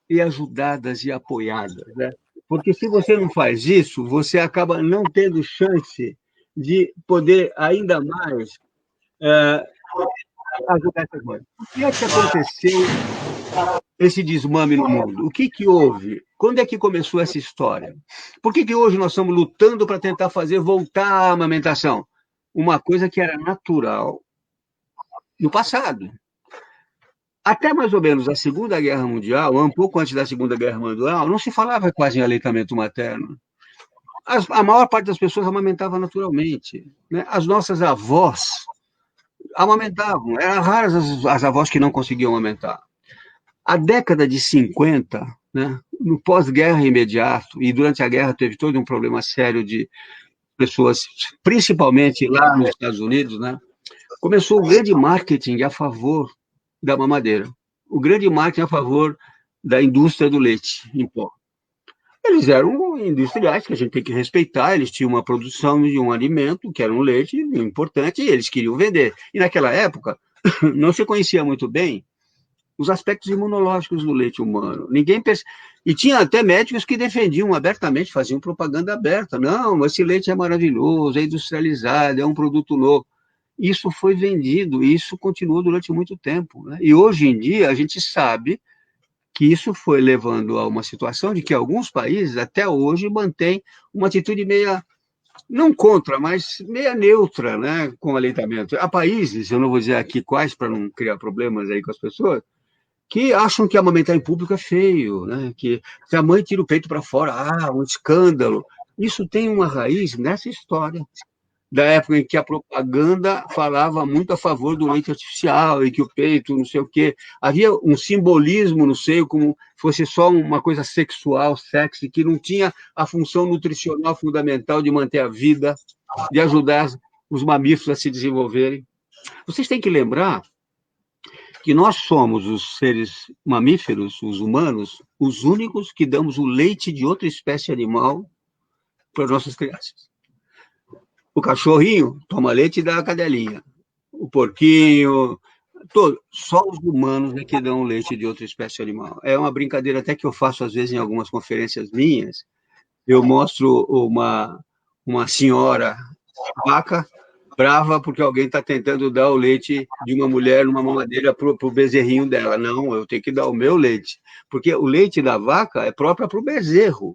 e ajudadas e apoiadas, né? Porque se você não faz isso, você acaba não tendo chance de poder ainda mais ajudar essas mães. O que é que aconteceu esse desmame no mundo? O que houve? Quando é que começou essa história? Por que hoje nós estamos lutando para tentar fazer voltar a amamentação? Uma coisa que era natural no passado. Até mais ou menos a Segunda Guerra Mundial, um pouco antes da Segunda Guerra Mundial, não se falava quase em aleitamento materno. A maior parte das pessoas amamentava naturalmente, né? As nossas avós amamentavam. Eram raras as avós que não conseguiam amamentar. A década de 50, né, no pós-guerra imediato, e durante a guerra teve todo um problema sério de pessoas, principalmente lá nos Estados Unidos, né, começou o grande marketing a favor da mamadeira, o grande marketing a favor da indústria do leite em pó. Eles eram industriais que a gente tem que respeitar, eles tinham uma produção de um alimento, que era um leite importante, e eles queriam vender. E naquela época, não se conhecia muito bem os aspectos imunológicos do leite humano. E tinha até médicos que defendiam abertamente, faziam propaganda aberta. Não, esse leite é maravilhoso, é industrializado, é um produto novo. Isso foi vendido, e isso continuou durante muito tempo, né? E hoje em dia a gente sabe que isso foi levando a uma situação de que alguns países até hoje mantêm uma atitude meia, não contra, mas meia neutra, né, com o aleitamento. Há países, eu não vou dizer aqui quais para não criar problemas aí com as pessoas, que acham que amamentar em público é feio, né? Que se a mãe tira o peito para fora, um escândalo. Isso tem uma raiz nessa história, da época em que a propaganda falava muito a favor do leite artificial e que o peito, não sei o quê. Havia um simbolismo no seio, como fosse só uma coisa sexual, sexy, que não tinha a função nutricional fundamental de manter a vida, de ajudar os mamíferos a se desenvolverem. Vocês têm que lembrar que nós somos os seres mamíferos, os humanos, os únicos que damos o leite de outra espécie animal para as nossas crianças. O cachorrinho toma leite da cadelinha, o porquinho, só os humanos é que dão leite de outra espécie animal. É uma brincadeira até que eu faço às vezes em algumas conferências minhas. Eu mostro uma senhora vaca brava porque alguém está tentando dar o leite de uma mulher numa mamadeira para o bezerrinho dela. Não, eu tenho que dar o meu leite, porque o leite da vaca é próprio para o bezerro.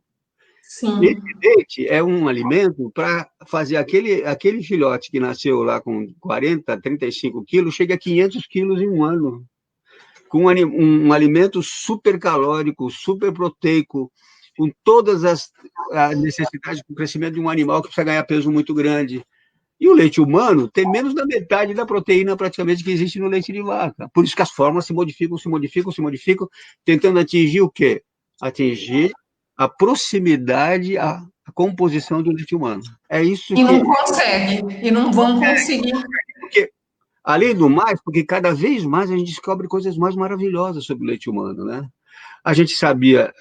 Sim. Esse leite é um alimento para fazer aquele filhote que nasceu lá com 40, 35 quilos, chega a 500 quilos em um ano, com um alimento super calórico, super proteico, com todas as necessidades do crescimento de um animal que precisa ganhar peso muito grande. E o leite humano tem menos da metade da proteína praticamente que existe no leite de vaca. Por isso que as fórmulas se modificam, tentando atingir o quê? Atingir a proximidade, a composição do leite humano. É isso e não consegue, e não vão conseguir. Porque Além do mais, porque cada vez mais a gente descobre coisas mais maravilhosas sobre o leite humano, né? A gente sabia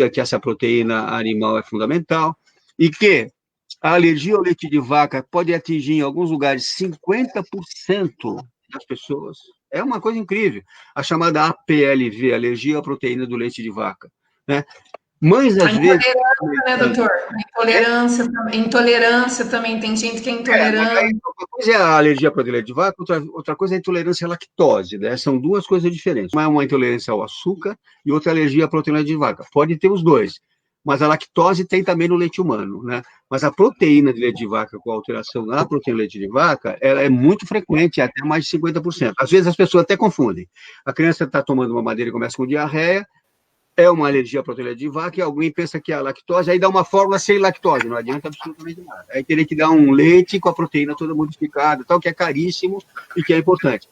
que essa proteína animal é fundamental e que a alergia ao leite de vaca pode atingir, em alguns lugares, 50% das pessoas. É uma coisa incrível. A chamada APLV, alergia à proteína do leite de vaca, né? Mães, A às vezes... intolerância, né, doutor? Intolerância também. Tem gente que é Mas aí, intolerante. uma coisa é a alergia à proteína de vaca, outra coisa é a intolerância à lactose, né? São duas coisas diferentes. Uma é uma intolerância ao açúcar e outra alergia à proteína de vaca. Pode ter os dois, mas a lactose tem também no leite humano, né? Mas a proteína de leite de vaca, com alteração na proteína de leite de vaca, ela é muito frequente, até mais de 50%. Às vezes as pessoas até confundem. A criança está tomando uma madeira e começa com diarreia, é uma alergia à proteína de vaca, e alguém pensa que é a lactose, aí dá uma fórmula sem lactose, não adianta absolutamente nada. Aí teria que dar um leite com a proteína toda modificada, tal, que é caríssimo e que é importante.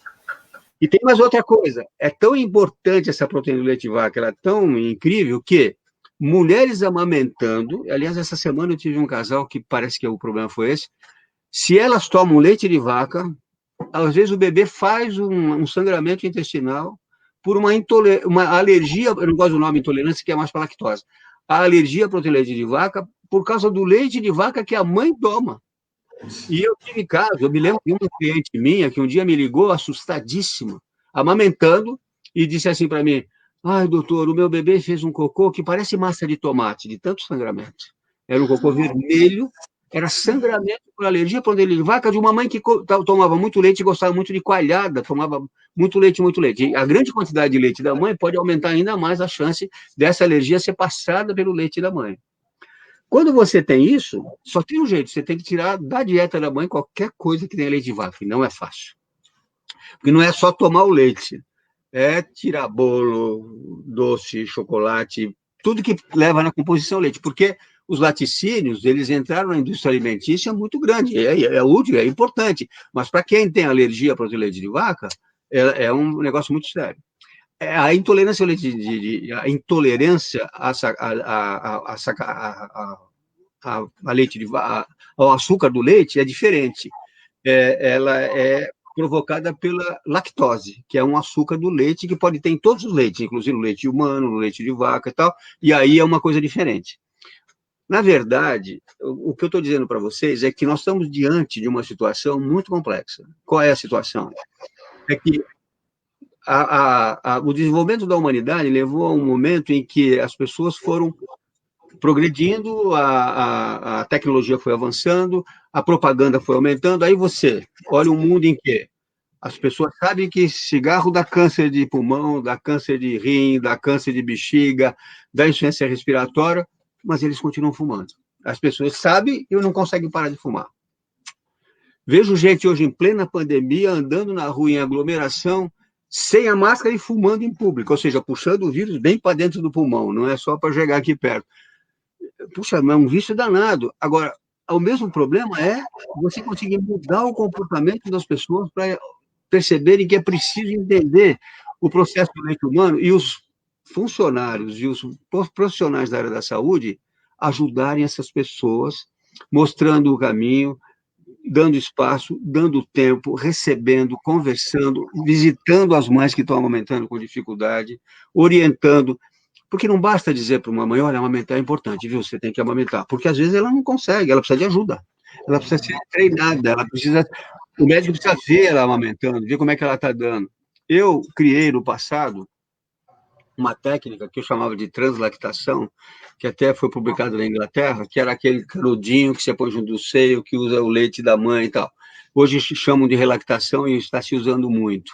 E tem mais outra coisa, é tão importante essa proteína do leite de vaca, ela é tão incrível que mulheres amamentando, aliás, essa semana eu tive um casal que parece que o problema foi esse, se elas tomam leite de vaca, às vezes o bebê faz um sangramento intestinal por uma alergia, eu não gosto do nome intolerância, que é mais para lactose, a alergia à proteína de leite de vaca por causa do leite de vaca que a mãe toma. E eu tive caso, eu me lembro de uma cliente minha que um dia me ligou assustadíssima, amamentando, e disse assim para mim, ai, doutor, o meu bebê fez um cocô que parece massa de tomate, de tanto sangramento. Era um cocô vermelho, era sangramento por alergia à proteína de vaca de uma mãe que tomava muito leite e gostava muito de coalhada, tomava muito leite, muito leite. E a grande quantidade de leite da mãe pode aumentar ainda mais a chance dessa alergia ser passada pelo leite da mãe. Quando você tem isso, só tem um jeito, você tem que tirar da dieta da mãe qualquer coisa que tenha leite de vaca, e não é fácil. Porque não é só tomar o leite, é tirar bolo, doce, chocolate, tudo que leva na composição leite, porque os laticínios, eles entraram na indústria alimentícia muito grande, é útil, é importante, mas para quem tem alergia para o leite de vaca, é um negócio muito sério. A intolerância ao leite a intolerância a leite ao açúcar do leite é diferente. Ela é provocada pela lactose, que é um açúcar do leite que pode ter em todos os leites, inclusive no leite humano, no leite de vaca e tal, e aí é uma coisa diferente. Na verdade, o que eu estou dizendo para vocês é que nós estamos diante de uma situação muito complexa. Qual é a situação? É que o desenvolvimento da humanidade levou a um momento em que as pessoas foram progredindo, a tecnologia foi avançando, a propaganda foi aumentando, aí você olha um mundo em que as pessoas sabem que cigarro dá câncer de pulmão, dá câncer de rim, dá câncer de bexiga, dá insuficiência respiratória, mas eles continuam fumando. As pessoas sabem e não conseguem parar de fumar. Vejo gente hoje em plena pandemia andando na rua em aglomeração, sem a máscara e fumando em público, ou seja, puxando o vírus bem para dentro do pulmão, não é só para chegar aqui perto. Puxa, é um vício danado. Agora, o mesmo problema é você conseguir mudar o comportamento das pessoas para perceberem que é preciso entender o processo do leite humano e os funcionários e os profissionais da área da saúde ajudarem essas pessoas, mostrando o caminho, dando espaço, dando tempo, recebendo, conversando, visitando as mães que estão amamentando com dificuldade, orientando, porque não basta dizer para uma mãe, olha, amamentar é importante, viu, você tem que amamentar, porque às vezes ela não consegue, ela precisa de ajuda, ela precisa ser treinada, o médico precisa ver ela amamentando, ver como é que ela está dando. Eu criei no passado uma técnica que eu chamava de translactação, que até foi publicada na Inglaterra, que era aquele canudinho que você põe junto do seio, que usa o leite da mãe e tal. Hoje chamam de relactação e está se usando muito,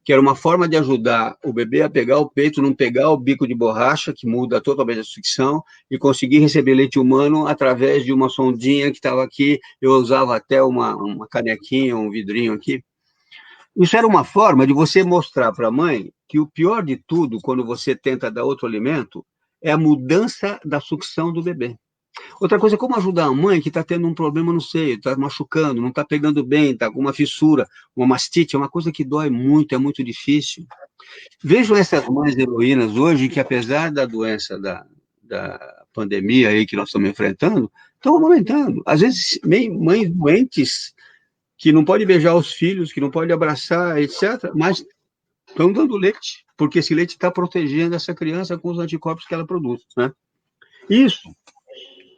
que era uma forma de ajudar o bebê a pegar o peito, não pegar o bico de borracha, que muda totalmente a sucção, e conseguir receber leite humano através de uma sondinha que estava aqui, eu usava até uma canequinha, um vidrinho aqui. Isso era uma forma de você mostrar para a mãe que o pior de tudo, quando você tenta dar outro alimento, é a mudança da sucção do bebê. Outra coisa, como ajudar a mãe que está tendo um problema no seio, está machucando, não está pegando bem, está com uma fissura, uma mastite, é uma coisa que dói muito, é muito difícil. Vejam essas mães heroínas hoje que, apesar da doença da pandemia aí que nós estamos enfrentando, estão amamentando. Às vezes, mães doentes que não pode beijar os filhos, que não pode abraçar, etc., mas estão dando leite, porque esse leite está protegendo essa criança com os anticorpos que ela produz, né? Isso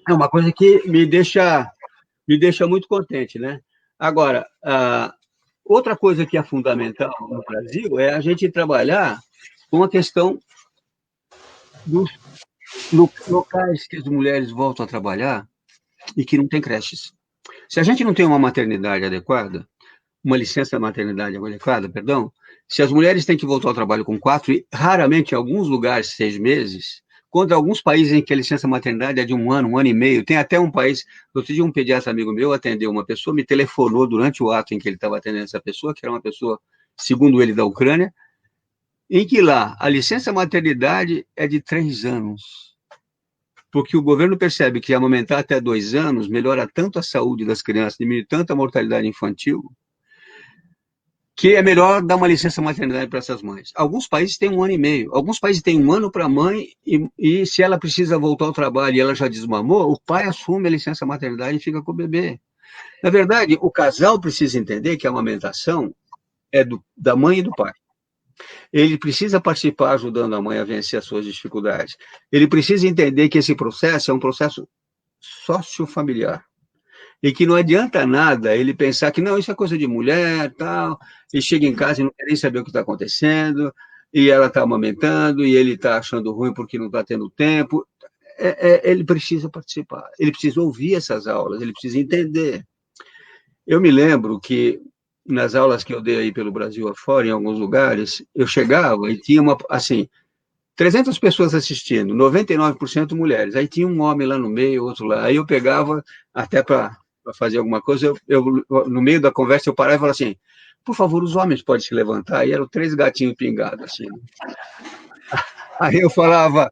é uma coisa que me deixa muito contente, né? Agora, outra coisa que é fundamental no Brasil é a gente trabalhar com a questão dos locais que as mulheres voltam a trabalhar e que não tem creches. Se a gente não tem uma maternidade adequada, uma licença maternidade adequada, perdão, se as mulheres têm que voltar ao trabalho com 4, e raramente em alguns lugares 6 meses, contra alguns países em que a licença maternidade é de 1 ano e meio, tem até um país, outro dia um pediatra amigo meu atendeu uma pessoa, me telefonou durante o ato em que ele estava atendendo essa pessoa, que era uma pessoa, segundo ele, da Ucrânia, em que lá a licença maternidade é de 3 anos. Porque o governo percebe que amamentar até 2 anos melhora tanto a saúde das crianças, diminui tanto a mortalidade infantil, que é melhor dar uma licença maternidade para essas mães. Alguns países têm 1 ano e meio, alguns países têm 1 ano para a mãe, e se ela precisa voltar ao trabalho e ela já desmamou, o pai assume a licença maternidade e fica com o bebê. Na verdade, o casal precisa entender que a amamentação é da mãe e do pai. Ele precisa participar ajudando a mãe a vencer as suas dificuldades. Ele precisa entender que esse processo é um processo sociofamiliar. E que não adianta nada ele pensar que, não, isso é coisa de mulher, tal, e chega em casa e não quer nem saber o que está acontecendo, e ela está amamentando, e ele está achando ruim porque não está tendo tempo. Ele precisa participar, ele precisa ouvir essas aulas, ele precisa entender. Eu me lembro que, nas aulas que eu dei aí pelo Brasil afora, em alguns lugares, eu chegava e tinha, 300 pessoas assistindo, 99% mulheres. Aí tinha um homem lá no meio, outro lá. Aí eu pegava, até para fazer alguma coisa, no meio da conversa, eu parava e falava assim, por favor, os homens podem se levantar. E eram 3 gatinhos pingados, assim. Aí eu falava,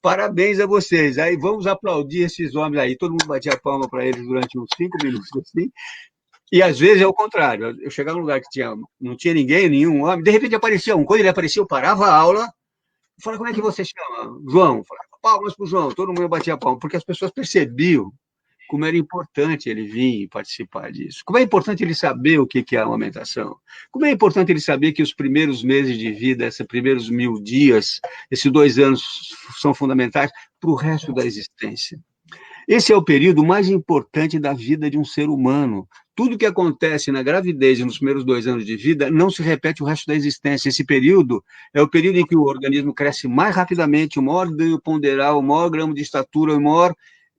parabéns a vocês. Aí vamos aplaudir esses homens aí. Todo mundo batia a palma para eles durante uns 5 minutos, assim. E às vezes é o contrário. Eu chegava num lugar que não tinha ninguém, nenhum homem, de repente aparecia um. Quando ele aparecia, eu parava a aula, eu falava, como é que você chama? João. Eu falava, palmas para o João. Todo mundo batia palma, porque as pessoas percebiam como era importante ele vir participar disso. Como é importante ele saber o que é a amamentação. Como é importante ele saber que os primeiros meses de vida, esses primeiros 1000 dias, esses 2 anos são fundamentais para o resto da existência. Esse é o período mais importante da vida de um ser humano. Tudo que acontece na gravidez e nos primeiros 2 anos de vida não se repete o resto da existência. Esse período é o período em que o organismo cresce mais rapidamente, o maior ganho ponderal, o maior gramo de estatura, o maior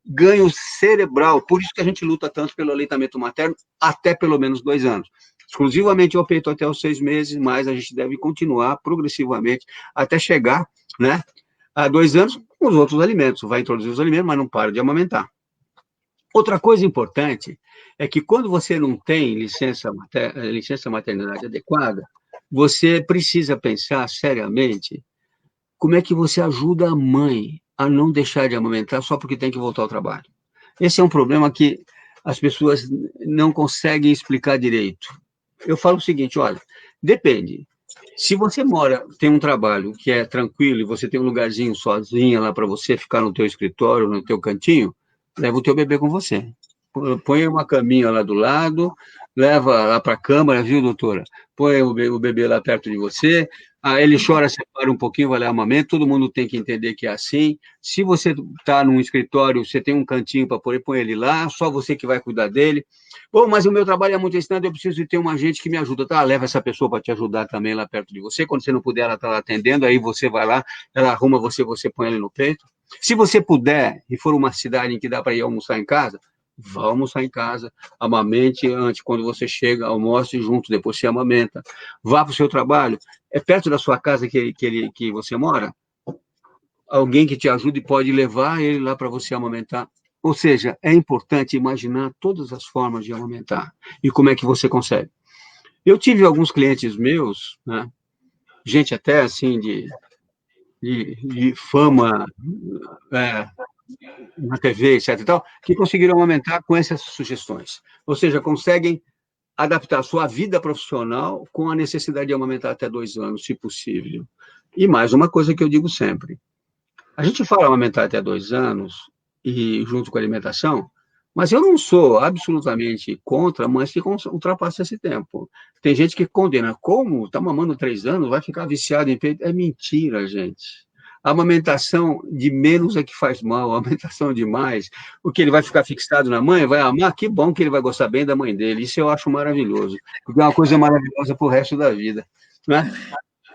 ganho cerebral. Por isso que a gente luta tanto pelo aleitamento materno até pelo menos 2 anos. Exclusivamente ao peito até os 6 meses, mas a gente deve continuar progressivamente até chegar, né, a 2 anos com os outros alimentos. Vai introduzir os alimentos, mas não para de amamentar. Outra coisa importante é que quando você não tem licença maternidade adequada, você precisa pensar seriamente como é que você ajuda a mãe a não deixar de amamentar só porque tem que voltar ao trabalho. Esse é um problema que as pessoas não conseguem explicar direito. Eu falo o seguinte, olha, depende. Se você tem um trabalho que é tranquilo e você tem um lugarzinho sozinha lá para você ficar no teu escritório, no teu cantinho, leva o teu bebê com você. Põe uma caminha lá do lado, leva lá para a câmara, viu, doutora? Põe o bebê lá perto de você, ele chora, separa um pouquinho, vai lá amamento, todo mundo tem que entender que é assim. Se você está num escritório, você tem um cantinho para poder põe ele lá, só você que vai cuidar dele. Bom, mas o meu trabalho é muito distante, eu preciso de ter uma gente que me ajuda. Tá, leva essa pessoa para te ajudar também lá perto de você. Quando você não puder, ela está lá atendendo, aí você vai lá, ela arruma você põe ele no peito. Se você puder, e for uma cidade em que dá para ir almoçar em casa, vá almoçar em casa, amamente antes, quando você chega, almoce junto, depois você amamenta. Vá para o seu trabalho. É perto da sua casa que você mora? Alguém que te ajude pode levar ele lá para você amamentar. Ou seja, é importante imaginar todas as formas de amamentar e como é que você consegue. Eu tive alguns clientes meus, né, gente até assim de fama na TV, etc. e tal, que conseguiram amamentar com essas sugestões. Ou seja, conseguem adaptar a sua vida profissional com a necessidade de amamentar até 2 anos, se possível. E mais uma coisa que eu digo sempre. A gente fala amamentar até 2 anos, e junto com a alimentação, Mas eu não sou absolutamente contra mães que ultrapassam esse tempo. Tem gente que condena. Como? Está mamando 3 anos, vai ficar viciado em peito. É mentira, gente. A amamentação de menos é que faz mal, a amamentação de mais. O que ele vai ficar fixado na mãe, vai amar, que bom que ele vai gostar bem da mãe dele. Isso eu acho maravilhoso, porque é uma coisa maravilhosa para o resto da vida, né?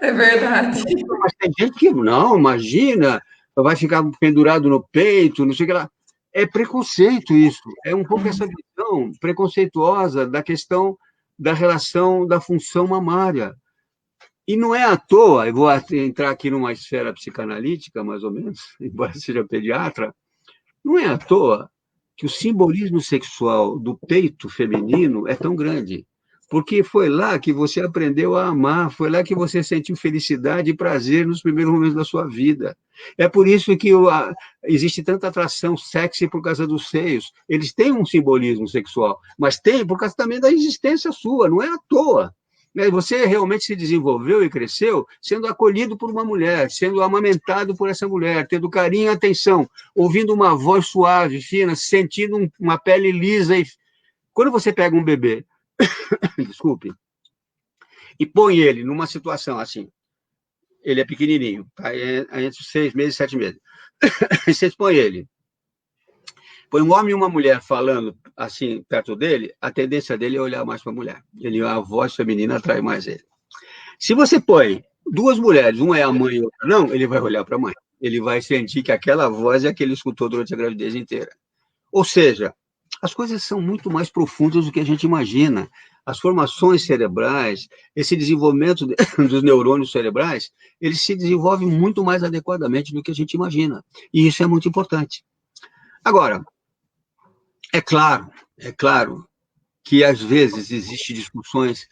É verdade. Mas tem gente que não, imagina, vai ficar pendurado no peito, não sei o que lá. É preconceito isso, é um pouco essa visão preconceituosa da questão da relação da função mamária. E não é à toa, eu vou entrar aqui numa esfera psicanalítica, mais ou menos, embora seja pediatra, não é à toa que o simbolismo sexual do peito feminino é tão grande. Porque foi lá que você aprendeu a amar, foi lá que você sentiu felicidade e prazer nos primeiros momentos da sua vida. É por isso que existe tanta atração sexy por causa dos seios. Eles têm um simbolismo sexual, mas tem por causa também da existência sua, não é à toa. Você realmente se desenvolveu e cresceu sendo acolhido por uma mulher, sendo amamentado por essa mulher, tendo carinho e atenção, ouvindo uma voz suave, fina, sentindo uma pele lisa. Quando você pega um bebê, desculpe, e põe ele numa situação assim, ele é pequenininho, tá? Entre 6 meses e 7 meses, e você põe ele, põe um homem e uma mulher falando assim perto dele, a tendência dele é olhar mais para a mulher. A voz feminina atrai mais ele. Se você põe 2 mulheres, uma é a mãe e outra não, ele vai olhar para a mãe. Ele vai sentir que aquela voz é a que ele escutou durante a gravidez inteira. Ou seja, as coisas são muito mais profundas do que a gente imagina. As formações cerebrais, esse desenvolvimento dos neurônios cerebrais, eles se desenvolvem muito mais adequadamente do que a gente imagina. E isso é muito importante. Agora, é claro que às vezes existem discussões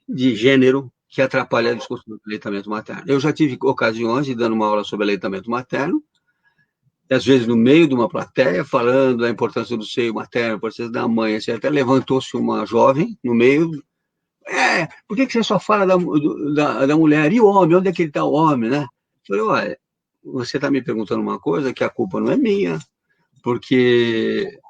de gênero que atrapalham a discussão do aleitamento materno. Eu já tive ocasiões de dando uma aula sobre aleitamento materno, às vezes no meio de uma plateia, falando da importância do seio materno, a importância da mãe, etc. Até levantou-se uma jovem no meio. Por que você só fala da mulher? E o homem? Onde é que ele está, o homem, né? Eu falei, olha, você está me perguntando uma coisa que a culpa não é minha, porque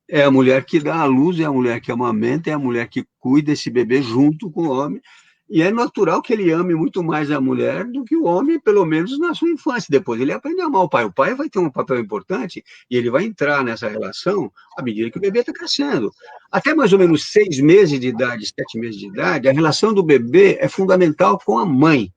é a mulher que dá à luz, é a mulher que amamenta, é a mulher que cuida desse bebê junto com o homem. E é natural que ele ame muito mais a mulher do que o homem, pelo menos na sua infância. Depois ele aprende a amar o pai. O pai vai ter um papel importante e ele vai entrar nessa relação à medida que o bebê está crescendo. Até mais ou menos 6 meses de idade, 7 meses de idade, a relação do bebê é fundamental com a mãe.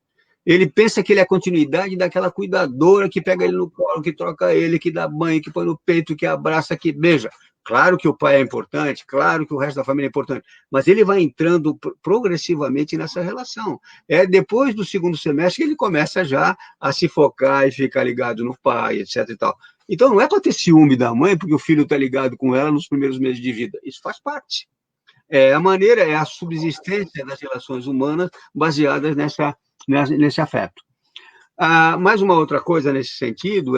Ele pensa que ele é a continuidade daquela cuidadora que pega ele no colo, que troca ele, que dá banho, que põe no peito, que abraça, que beija. Claro que o pai é importante, claro que o resto da família é importante, mas ele vai entrando progressivamente nessa relação. É depois do segundo semestre que ele começa já a se focar e ficar ligado no pai, etc. e tal. Então, não é para ter ciúme da mãe, porque o filho está ligado com ela nos primeiros meses de vida. Isso faz parte. É a subsistência das relações humanas baseadas nesse afeto. Mais uma outra coisa nesse sentido,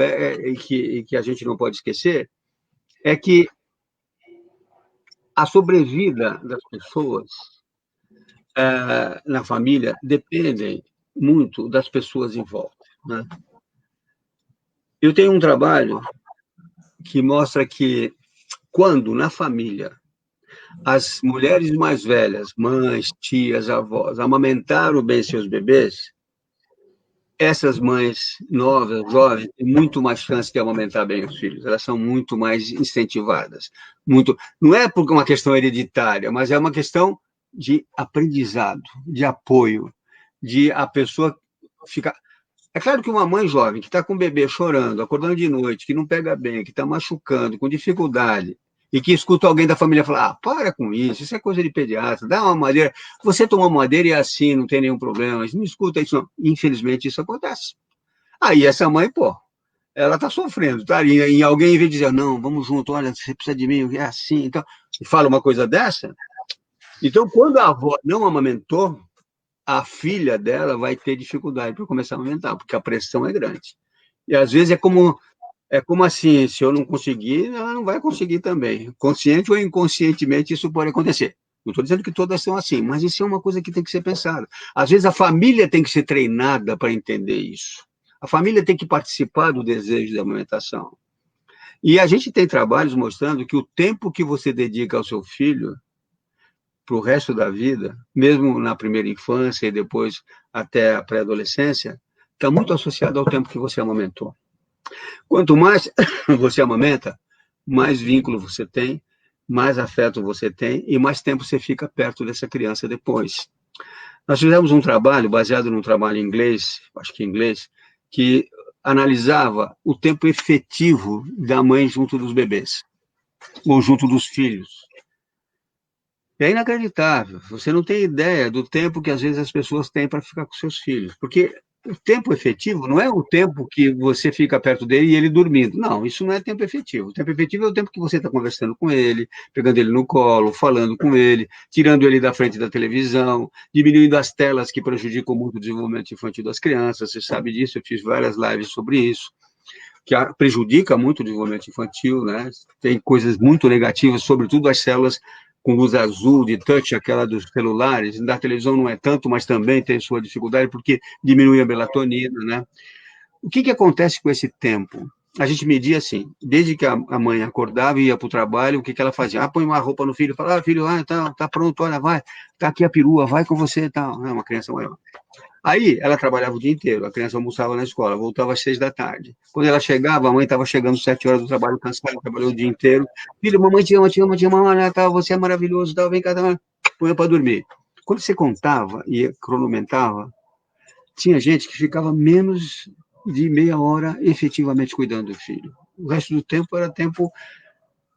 que a gente não pode esquecer, é que a sobrevida das pessoas na família depende muito das pessoas em volta, né? Eu tenho um trabalho que mostra que quando na família as mulheres mais velhas, mães, tias, avós, amamentaram bem seus bebês, essas mães novas, jovens, têm muito mais chance de amamentar bem os filhos. Elas são muito mais incentivadas. Não é por uma questão hereditária, mas é uma questão de aprendizado, de apoio, de a pessoa ficar... É claro que uma mãe jovem que está com o bebê chorando, acordando de noite, que não pega bem, que está machucando, com dificuldade, e que escuta alguém da família falar, para com isso é coisa de pediatra, dá uma madeira, você toma uma madeira e é assim, não tem nenhum problema, não escuta isso não. Infelizmente isso acontece. Aí essa mãe, ela está sofrendo, tá? E alguém, em vez de dizer, não, vamos junto, olha, você precisa de mim, é assim, então, e fala uma coisa dessa, então quando a avó não amamentou, a filha dela vai ter dificuldade para começar a amamentar, porque a pressão é grande. E às vezes é como assim, se eu não conseguir, ela não vai conseguir também. Consciente ou inconscientemente, isso pode acontecer. Não estou dizendo que todas são assim, mas isso é uma coisa que tem que ser pensada. Às vezes a família tem que ser treinada para entender isso. A família tem que participar do desejo da amamentação. E a gente tem trabalhos mostrando que o tempo que você dedica ao seu filho para o resto da vida, mesmo na primeira infância e depois até a pré-adolescência, está muito associado ao tempo que você amamentou. Quanto mais você amamenta, mais vínculo você tem, mais afeto você tem e mais tempo você fica perto dessa criança depois. Nós fizemos um trabalho, baseado num trabalho em inglês, acho que em inglês, que analisava o tempo efetivo da mãe junto dos bebês, ou junto dos filhos. É inacreditável. Você não tem ideia do tempo que, às vezes, as pessoas têm para ficar com seus filhos. Porque o tempo efetivo não é o tempo que você fica perto dele e ele dormindo. Não, isso não é tempo efetivo. O tempo efetivo é o tempo que você está conversando com ele, pegando ele no colo, falando com ele, tirando ele da frente da televisão, diminuindo as telas que prejudicam muito o desenvolvimento infantil das crianças. Você sabe disso, eu fiz várias lives sobre isso, que prejudica muito o desenvolvimento infantil, né? Tem coisas muito negativas, sobretudo as células com luz azul, de touch, aquela dos celulares. Da televisão não é tanto, mas também tem sua dificuldade, porque diminui a melatonina, né? O que acontece com esse tempo? A gente media assim, desde que a mãe acordava e ia para o trabalho, o que ela fazia? Põe uma roupa no filho, fala, filho, tá pronto, olha, vai, tá aqui a perua, vai com você e tal. Uma criança maior. Aí, ela trabalhava o dia inteiro, a criança almoçava na escola, voltava às 6 da tarde. Quando ela chegava, a mãe estava chegando às 7 horas do trabalho, cansada, trabalhou o dia inteiro. Filho, mamãe te ama, mamãe, tá, você é maravilhoso, tá, vem cá, tá, põe para dormir. Quando você contava e cronometrava, tinha gente que ficava menos de meia hora efetivamente cuidando do filho. O resto do tempo era tempo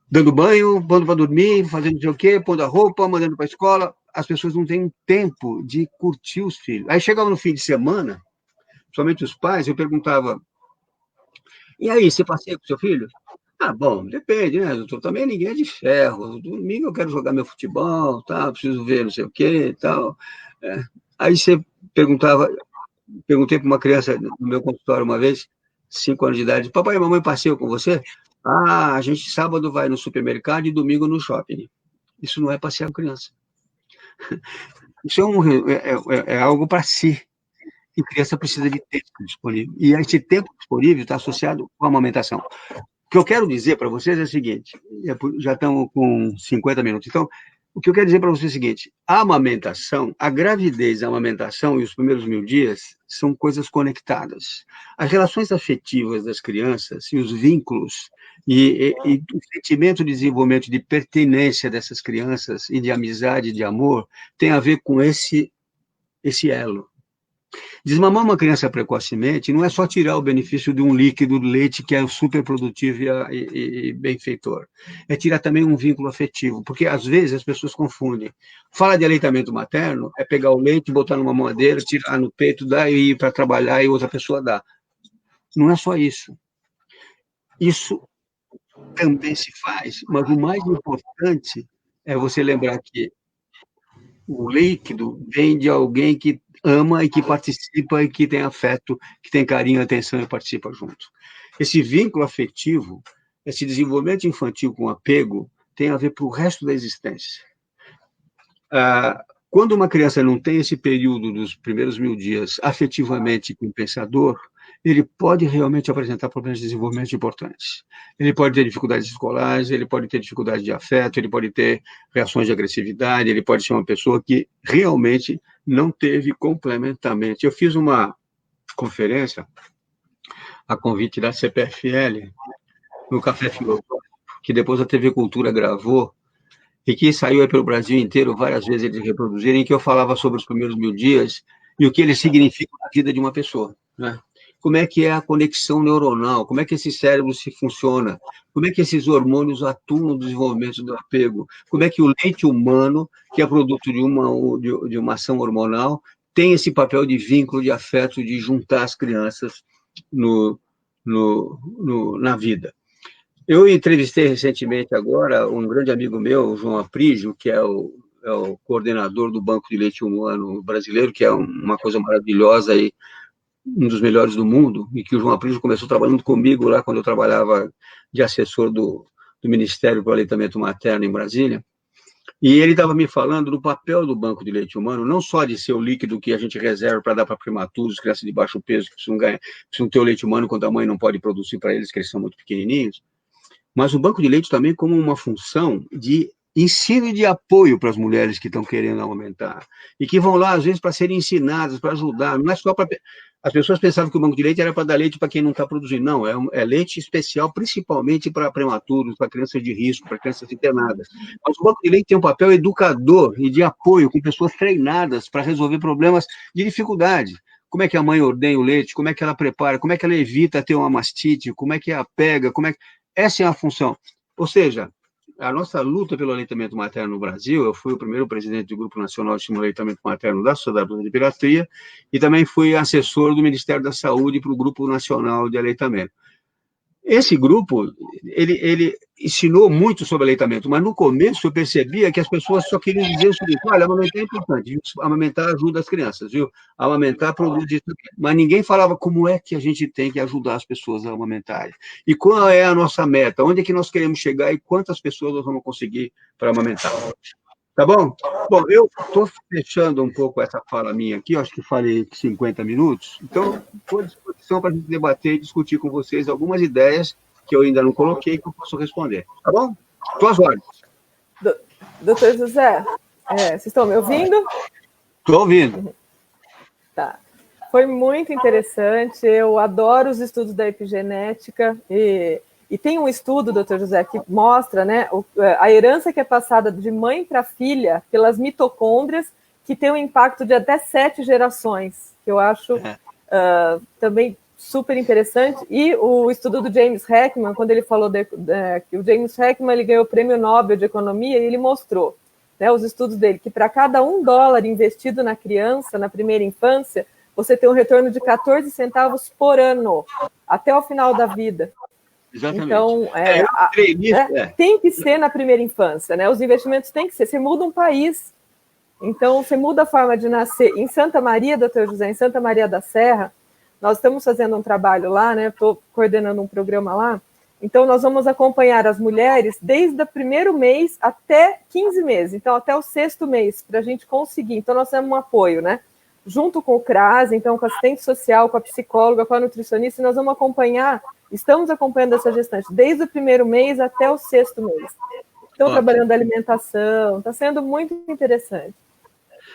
dando banho, pondo para dormir, fazendo não sei o quê, pondo a roupa, mandando para a escola. As pessoas não têm tempo de curtir os filhos. Aí chegava no fim de semana, somente os pais, eu perguntava, e aí, você passeia com seu filho? Bom, depende, né, doutor? Também ninguém é de ferro. Domingo eu quero jogar meu futebol, tá? Preciso ver não sei o quê e tal. Aí você perguntei para uma criança no meu consultório uma vez, 5 anos de idade, papai e mamãe passeiam com você? A gente sábado vai no supermercado e domingo no shopping. Isso não é passear com criança. Isso é algo para si. E criança precisa de tempo disponível. E esse tempo disponível está associado com a amamentação. O que eu quero dizer para vocês é o seguinte, já estamos com 50 minutos, então, o que eu quero dizer para vocês é o seguinte, a amamentação, a gravidez, a amamentação e os primeiros 1000 dias são coisas conectadas. As relações afetivas das crianças e os vínculos e o sentimento de desenvolvimento de pertenência dessas crianças e de amizade, de amor, tem a ver com esse elo. Desmamar uma criança precocemente não é só tirar o benefício de um líquido de leite que é super produtivo e benfeitor. É tirar também um vínculo afetivo, porque às vezes as pessoas confundem. Fala de aleitamento materno, é pegar o leite, botar numa mamadeira, tirar no peito, dar e ir para trabalhar e outra pessoa dá. Não é só isso. Isso também se faz, mas o mais importante é você lembrar que o líquido vem de alguém que ama e que participa e que tem afeto, que tem carinho, atenção e participa junto. Esse vínculo afetivo, esse desenvolvimento infantil com apego, tem a ver para o resto da existência. Quando uma criança não tem esse período dos primeiros 1000 dias afetivamente compensador, ele pode realmente apresentar problemas de desenvolvimento importantes. Ele pode ter dificuldades escolares, ele pode ter dificuldade de afeto, ele pode ter reações de agressividade, ele pode ser uma pessoa que realmente não teve complementamente. Eu fiz uma conferência, a convite da CPFL, no Café Filosófico, que depois a TV Cultura gravou, e que saiu aí pelo Brasil inteiro, várias vezes eles reproduzirem, em que eu falava sobre os primeiros 1000 dias e o que eles significam na vida de uma pessoa, né? Como é que é a conexão neuronal, como é que esse cérebro se funciona, como é que esses hormônios atuam no desenvolvimento do apego, como é que o leite humano, que é produto de uma ação hormonal, tem esse papel de vínculo, de afeto, de juntar as crianças na vida. Eu entrevistei recentemente agora um grande amigo meu, o João Aprígio, que é o coordenador do Banco de Leite Humano brasileiro, que é uma coisa maravilhosa e um dos melhores do mundo, e que o João Aprígio começou trabalhando comigo lá quando eu trabalhava de assessor do Ministério para o Aleitamento Materno em Brasília. E ele estava me falando do papel do Banco de Leite Humano, não só de ser o líquido que a gente reserva para dar para prematuros, crianças de baixo peso, que precisam ter o leite humano quando a mãe não pode produzir para eles, que eles são muito pequenininhos, mas o banco de leite também como uma função de ensino e de apoio para as mulheres que estão querendo amamentar, e que vão lá, às vezes, para serem ensinadas, para ajudar, não é só para... As pessoas pensavam que o banco de leite era para dar leite para quem não está produzindo, não, é leite especial, principalmente para prematuros, para crianças de risco, para crianças internadas. Mas o banco de leite tem um papel educador e de apoio, com pessoas treinadas para resolver problemas de dificuldade. Como é que a mãe ordenha o leite, como é que ela prepara, como é que ela evita ter uma mastite, como é que ela pega, como é que... Essa é a função. Ou seja, a nossa luta pelo aleitamento materno no Brasil, eu fui o primeiro presidente do Grupo Nacional de Estímulo ao Aleitamento Materno da Sociedade Brasileira de Pediatria e também fui assessor do Ministério da Saúde para o Grupo Nacional de Aleitamento. Esse grupo, ele ensinou muito sobre aleitamento, mas no começo eu percebia que as pessoas só queriam dizer o seguinte: olha, amamentar é importante, viu? Amamentar ajuda as crianças, viu? Amamentar produz isso. Mas ninguém falava como é que a gente tem que ajudar as pessoas a amamentarem. E qual é a nossa meta? Onde é que nós queremos chegar e quantas pessoas nós vamos conseguir para amamentar? Tá bom? Bom, eu estou fechando um pouco essa fala minha aqui, eu acho que falei 50 minutos, então estou à disposição para a gente debater e discutir com vocês algumas ideias que eu ainda não coloquei que eu posso responder. Tá bom? Estou às ordens. Doutor José, vocês estão me ouvindo? Estou ouvindo. Tá. Foi muito interessante, eu adoro os estudos da epigenética e tem um estudo, doutor José, que mostra, né, a herança que é passada de mãe para filha pelas mitocôndrias, que tem um impacto de até 7 gerações, que eu acho também super interessante. E o estudo do James Heckman, quando ele falou que o James Heckman ele ganhou o Prêmio Nobel de Economia, e ele mostrou, né, os estudos dele, que para cada $1 investido na criança, na primeira infância, você tem um retorno de 14 centavos por ano, até o final da vida. Exatamente. Então, tem que ser na primeira infância, né? Os investimentos têm que ser. Você muda um país, então você muda a forma de nascer. Em Santa Maria, doutor José, em Santa Maria da Serra, nós estamos fazendo um trabalho lá, né? Estou coordenando um programa lá. Então, nós vamos acompanhar as mulheres desde o primeiro mês até 15 meses, então até o 6º mês, para a gente conseguir. Então, nós temos um apoio, né? Junto com o CRAS, então com a assistente social, com a psicóloga, com a nutricionista, e nós vamos acompanhar. Estamos acompanhando essa gestante desde o primeiro mês até o 6º mês. Estão trabalhando a alimentação, está sendo muito interessante.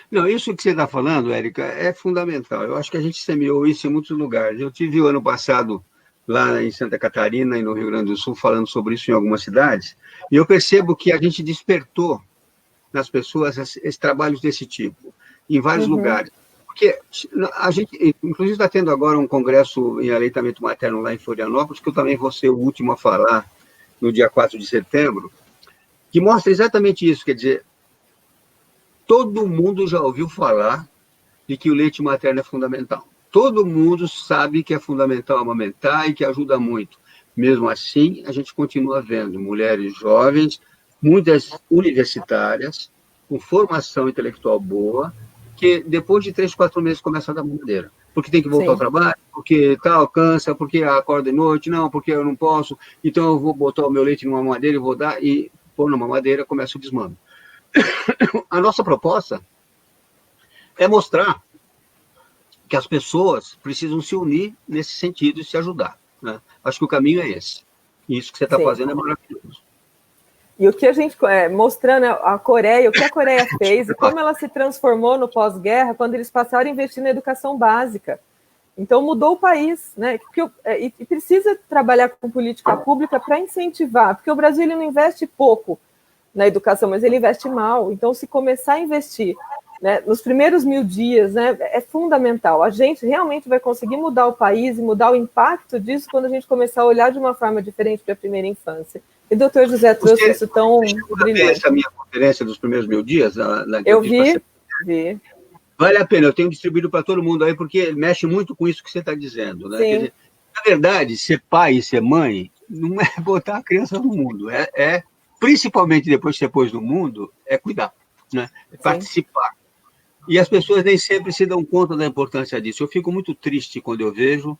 Não, isso que você está falando, Érica, é fundamental. Eu acho que a gente semeou isso em muitos lugares. Eu tive o ano passado lá em Santa Catarina e no Rio Grande do Sul falando sobre isso em algumas cidades, e eu percebo que a gente despertou nas pessoas esses trabalhos desse tipo, em vários lugares. Porque a gente, inclusive, está tendo agora um congresso em aleitamento materno lá em Florianópolis, que eu também vou ser o último a falar no dia 4 de setembro, que mostra exatamente isso, quer dizer, todo mundo já ouviu falar de que o leite materno é fundamental. Todo mundo sabe que é fundamental amamentar e que ajuda muito. Mesmo assim, a gente continua vendo mulheres jovens, muitas universitárias, com formação intelectual boa, que depois de 3, 4 meses começa a dar mamadeira. Porque tem que voltar ao trabalho, porque tal, cansa, porque acorda de noite, não, porque eu não posso, então eu vou botar o meu leite numa mamadeira e vou dar, e pôr na mamadeira, começa o desmame. A nossa proposta é mostrar que as pessoas precisam se unir nesse sentido e se ajudar, né? Acho que o caminho é esse. E isso que você está fazendo é maravilhoso. E o que a gente mostrando a Coreia, o que a Coreia fez e como ela se transformou no pós-guerra quando eles passaram a investir na educação básica. Então mudou o país, né? E precisa trabalhar com política pública para incentivar, porque o Brasil ele não investe pouco na educação, mas ele investe mal. Então, se começar a investir, né, nos primeiros 1000 dias, né, é fundamental. A gente realmente vai conseguir mudar o país e mudar o impacto disso quando a gente começar a olhar de uma forma diferente para a primeira infância. E o doutor José trouxe isso tão brilhante. Essa minha conferência dos primeiros 1000 dias? Eu vi. Vale a pena, eu tenho distribuído para todo mundo aí, porque mexe muito com isso que você está dizendo, né? Quer dizer, na verdade, ser pai e ser mãe não é botar a criança no mundo, principalmente depois que você pôs no mundo, é cuidar, né? É participar. E as pessoas nem sempre se dão conta da importância disso. Eu fico muito triste quando eu vejo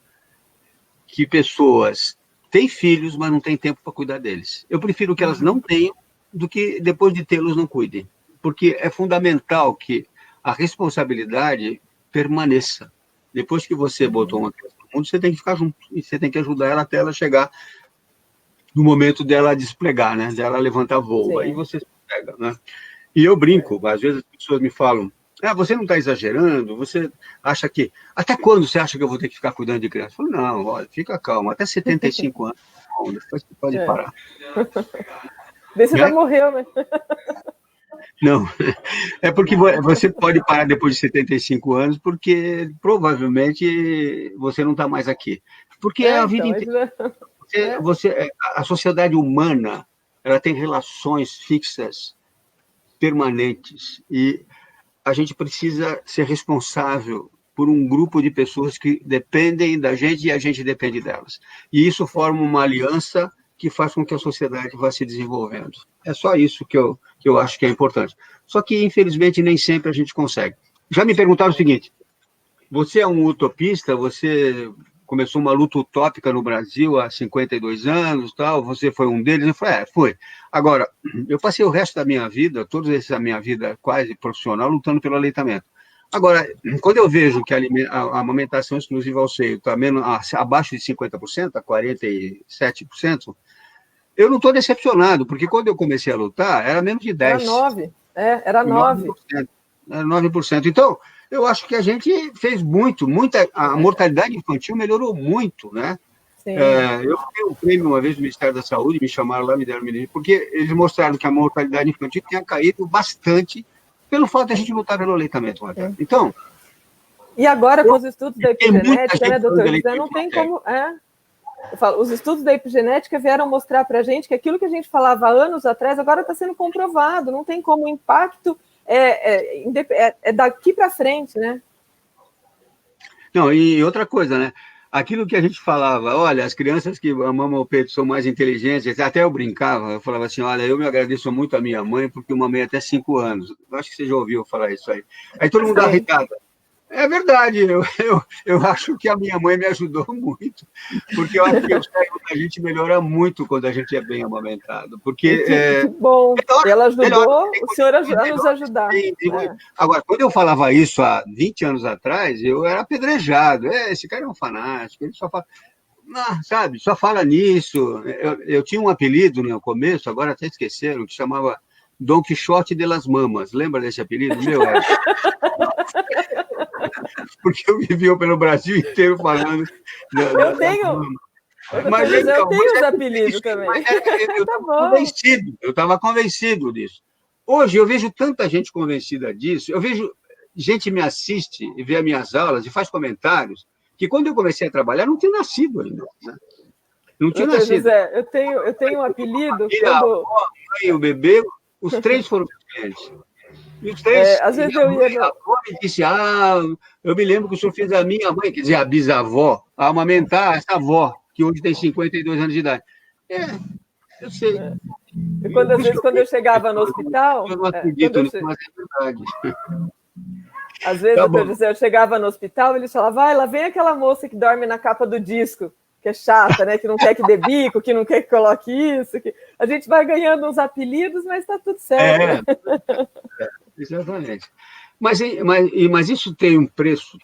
que pessoas têm filhos, mas não têm tempo para cuidar deles. Eu prefiro que elas não tenham do que depois de tê-los não cuidem, porque é fundamental que a responsabilidade permaneça. Depois que você botou uma criança no mundo, você tem que ficar junto, e você tem que ajudar ela até ela chegar no momento dela desplegar, né? Dela levantar voo. Sim. Aí você pega, né? E eu brinco, às vezes as pessoas me falam, você não está exagerando, você acha que... Até quando você acha que eu vou ter que ficar cuidando de criança? Eu falo, não, olha, fica calmo, até 75 anos, depois você pode parar. Daí você já morreu, né? Não, é porque você pode parar depois de 75 anos, porque provavelmente você não está mais aqui. Porque a vida inteira... a sociedade humana, ela tem relações fixas, permanentes, e a gente precisa ser responsável por um grupo de pessoas que dependem da gente e a gente depende delas. E isso forma uma aliança que faz com que a sociedade vá se desenvolvendo. É só isso que eu acho que é importante. Só que, infelizmente, nem sempre a gente consegue. Já me perguntaram o seguinte, você é um utopista, você começou uma luta utópica no Brasil há 52 anos, tal, você foi um deles? Eu falei, foi. Agora, eu passei o resto da minha vida, toda essa minha vida quase profissional, lutando pelo aleitamento. Agora, quando eu vejo que a amamentação exclusiva ao seio está abaixo de 50%, a 47%, eu não estou decepcionado, porque quando eu comecei a lutar, era menos de 10%. Era 9%, era 9%. Era 9%. Então, eu acho que a gente fez a mortalidade infantil melhorou muito, né? Sim. Eu ganhei um prêmio uma vez do Ministério da Saúde, me chamaram lá, me deram um porque eles mostraram que a mortalidade infantil tinha caído bastante pelo fato de a gente lutar pelo aleitamento materno. Então... E agora, com os estudos da epigenética, né, doutor José, não tem como... Eu falo, os estudos da epigenética vieram mostrar para a gente que aquilo que a gente falava anos atrás agora está sendo comprovado, não tem como o impacto é daqui para frente, né? Não, e outra coisa, né? Aquilo que a gente falava, olha, as crianças que mamam o peito são mais inteligentes, até eu brincava, eu falava assim, olha, eu me agradeço muito a minha mãe, porque eu mamei até 5 anos. Eu acho que você já ouviu falar isso aí. Aí todo mundo dá risada. É verdade, eu acho que a minha mãe me ajudou muito, porque eu acho que o cérebro da gente melhora muito quando a gente é bem amamentado. Porque, que bom, ela ajudou, o senhor a nos ajudar. Agora, quando eu falava isso há 20 anos atrás, eu era apedrejado. Esse cara é um fanático, ele só fala... sabe, só fala nisso. Eu tinha um apelido no começo, agora até esqueceram, que chamava Dom Quixote de las Mamas. Lembra desse apelido? Meu, porque eu vivia pelo Brasil inteiro falando. Eu tenho. Mas eu tenho os apelidos também. Eu estava convencido disso. Hoje eu vejo tanta gente convencida disso, eu vejo gente me assiste e vê as minhas aulas e faz comentários, que quando eu comecei a trabalhar não tinha nascido ainda. Né? Não tinha nascido. José, eu tenho um apelido. A avó, a mãe e o bebê, os três foram clientes. E os três, às vezes eu ia... A avó me disse, eu me lembro que o senhor fez a minha mãe, quer dizer, a bisavó, a amamentar essa avó, que hoje tem 52 anos de idade. Eu sei. E às vezes, quando eu chegava no hospital... Eu não acredito nisso, mas é verdade. Às vezes, doutor José, eu chegava no hospital e eles falavam, lá vem aquela moça que dorme na capa do disco, que é chata, né? Que não quer que dê bico, que não quer que coloque isso. Que... A gente vai ganhando uns apelidos, mas está tudo certo. Exatamente. Mas isso tem um preço.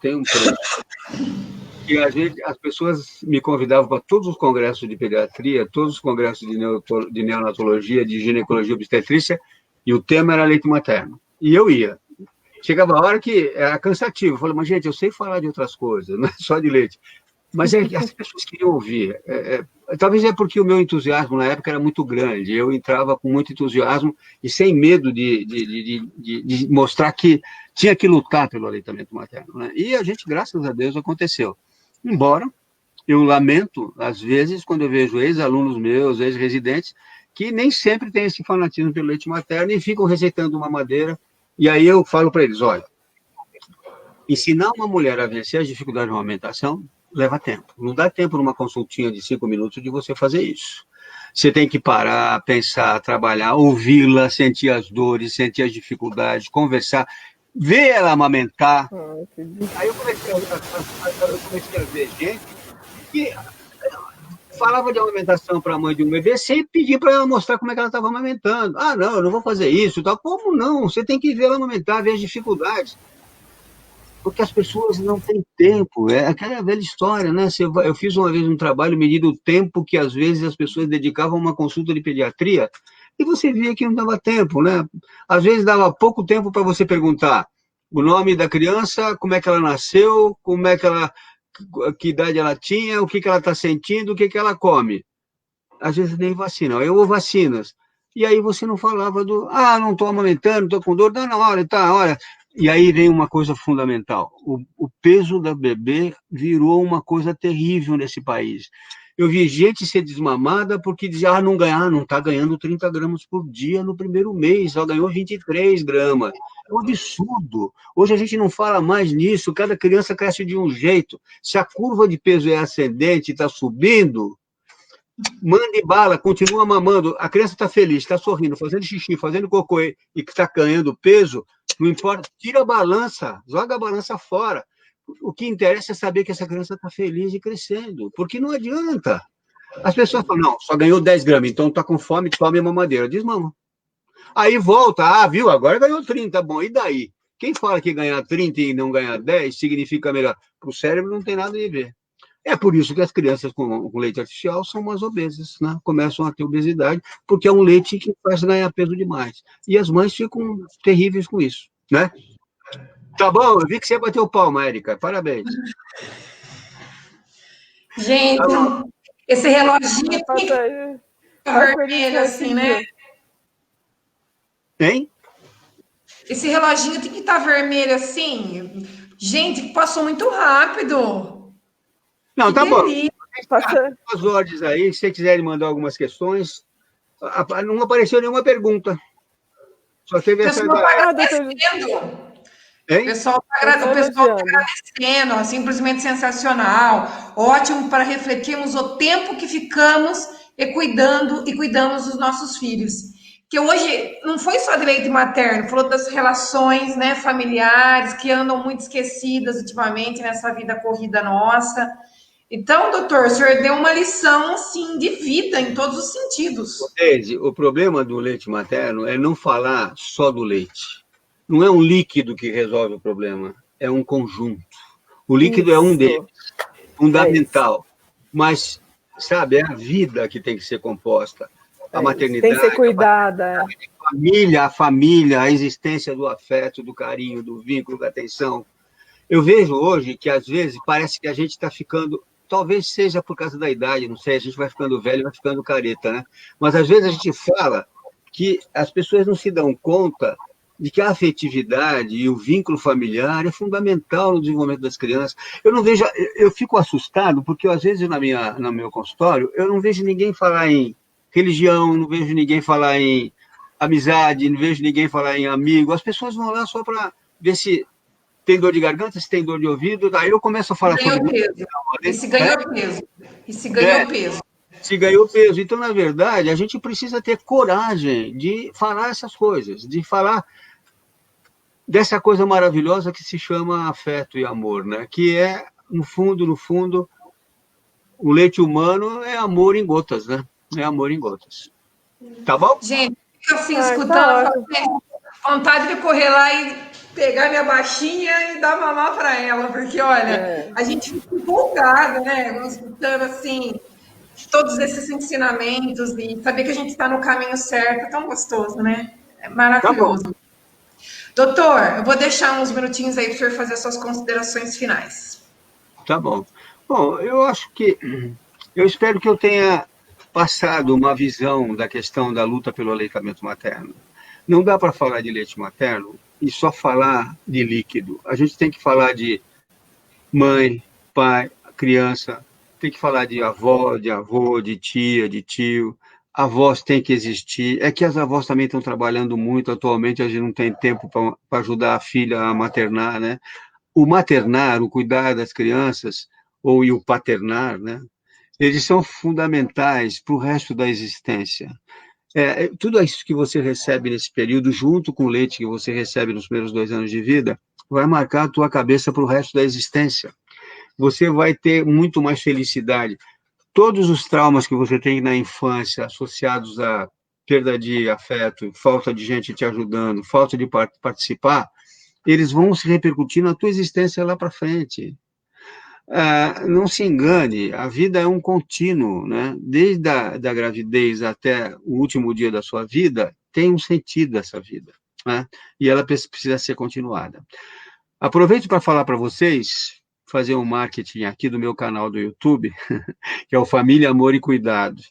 E as pessoas me convidavam para todos os congressos de pediatria, todos os congressos de neonatologia, de ginecologia obstetrícia, e o tema era leite materno. E eu ia. Chegava a hora que era cansativo. Eu falei, mas gente, eu sei falar de outras coisas, não é só de leite. Mas as pessoas queriam ouvir. Talvez porque o meu entusiasmo na época era muito grande. Eu entrava com muito entusiasmo e sem medo de mostrar que tinha que lutar pelo aleitamento materno. Né? E a gente, graças a Deus, aconteceu. Embora eu lamento, às vezes, quando eu vejo ex-alunos meus, ex-residentes, que nem sempre têm esse fanatismo pelo leite materno e ficam receitando uma madeira. E aí eu falo para eles, olha, ensinar uma mulher a vencer as dificuldades de amamentação leva tempo. Não dá tempo numa consultinha de 5 minutos de você fazer isso. Você tem que parar, pensar, trabalhar, ouvi-la, sentir as dores, sentir as dificuldades, conversar, ver ela amamentar. Aí eu comecei a ver gente que falava de amamentação para a mãe de um bebê sem pedir para ela mostrar como é que ela estava amamentando. Não, eu não vou fazer isso. Tal. Como não? Você tem que ver ela amamentar, ver as dificuldades. porque as pessoas não têm tempo. É aquela velha história, né? Eu fiz uma vez um trabalho medindo o tempo que, às vezes, as pessoas dedicavam a uma consulta de pediatria, e você via que não dava tempo, né? Às vezes dava pouco tempo para você perguntar o nome da criança, como é que ela nasceu, como é que ela, que idade ela tinha, o que ela está sentindo, o que ela come. Às vezes nem vacina, ou vacinas. E aí você não falava não estou amamentando, estou com dor, não, olha, tá, olha. E aí vem uma coisa fundamental, o peso da bebê virou uma coisa terrível nesse país. Eu vi gente ser desmamada porque dizia, não está ganhando 30 gramas por dia no primeiro mês, só ganhou 23 gramas. É um absurdo. Hoje a gente não fala mais nisso, cada criança cresce de um jeito. Se a curva de peso é ascendente e está subindo, mande bala, continua mamando, a criança está feliz, está sorrindo, fazendo xixi, fazendo cocô e está ganhando peso, não importa, tira a balança, joga a balança fora. O que interessa é saber que essa criança está feliz e crescendo, porque não adianta. As pessoas falam, não, só ganhou 10 gramas, então está com fome, tome a mamadeira. Desmama. Aí volta, viu, agora ganhou 30, bom, e daí? Quem fala que ganhar 30 e não ganhar 10 significa melhor? Para o cérebro não tem nada a ver. É por isso que as crianças com leite artificial são mais obesas, né? Começam a ter obesidade, porque é um leite que faz ganhar peso demais. E as mães ficam terríveis com isso, né? Tá bom, eu vi que você bateu palma, Érica. Parabéns. Gente, esse reloginho aqui Tá vermelho, assim, né? Hein? Esse reloginho tem que estar vermelho assim. Gente, passou muito rápido. Não, Que tá delícia. bom. As ordens aí, se vocês quiserem mandar algumas questões. Não apareceu nenhuma pergunta. Só teve essa. Pessoal tá agradecendo. Hein? O pessoal está agradecendo, simplesmente sensacional. Ótimo para refletirmos o tempo que ficamos e cuidamos dos nossos filhos. Que hoje não foi só de leite materno, falou das relações, né, familiares que andam muito esquecidas ultimamente nessa vida corrida nossa. Então, doutor, o senhor deu uma lição assim de vida em todos os sentidos. Deise, o problema do leite materno é não falar só do leite. Não é um líquido que resolve o problema, é um conjunto. O líquido é um deles, fundamental. Mas, sabe, é a vida que tem que ser composta. A maternidade, tem que ser cuidada. A família, a existência do afeto, do carinho, do vínculo, da atenção. Eu vejo hoje que, às vezes, parece que a gente está ficando... Talvez seja por causa da idade, não sei, a gente vai ficando velho e vai ficando careta, né? Mas, às vezes, a gente fala que as pessoas não se dão conta de que a afetividade e o vínculo familiar é fundamental no desenvolvimento das crianças. Eu fico assustado, porque, às vezes, no meu consultório, eu não vejo ninguém falar em religião, não vejo ninguém falar em amizade, não vejo ninguém falar em amigo. As pessoas vão lá só para ver se tem dor de garganta, se tem dor de ouvido, daí eu começo a falar ganhou peso. Esse ganhou peso. Esse ganhou peso. Se ganhou peso. Então, na verdade, a gente precisa ter coragem de falar essas coisas, de falar dessa coisa maravilhosa que se chama afeto e amor, né? Que é, no fundo, o leite humano é amor em gotas, né? É amor em gotas. Tá bom? Gente, fica assim, escutando, vontade de correr lá e pegar minha baixinha e dar mamar para ela, porque, olha, a gente fica empolgada, né? Escutando, assim, todos esses ensinamentos e saber que a gente está no caminho certo, é tão gostoso, né? É maravilhoso. Tá bom. Doutor, eu vou deixar uns minutinhos aí para o senhor fazer as suas considerações finais. Tá bom. Bom, eu espero que eu tenha passado uma visão da questão da luta pelo aleitamento materno. Não dá para falar de leite materno e só falar de líquido. A gente tem que falar de mãe, pai, criança, tem que falar de avó, de avô, de tia, de tio. Avós têm que existir. É que as avós também estão trabalhando muito atualmente, a gente não tem tempo para ajudar a filha a maternar, né? O maternar, o cuidar das crianças, e o paternar, né? Eles são fundamentais para o resto da existência. Tudo isso que você recebe nesse período, junto com o leite que você recebe nos primeiros 2 anos de vida, vai marcar a tua cabeça para o resto da existência. Você vai ter muito mais felicidade. Todos os traumas que você tem na infância, associados à perda de afeto, falta de gente te ajudando, falta de participar, eles vão se repercutir na tua existência lá para frente. Não se engane, a vida é um contínuo, né? Desde da gravidez até o último dia da sua vida, tem um sentido essa vida, né? E ela precisa ser continuada. Aproveito para falar para vocês, fazer um marketing aqui do meu canal do YouTube, que é o Família, Amor e Cuidado.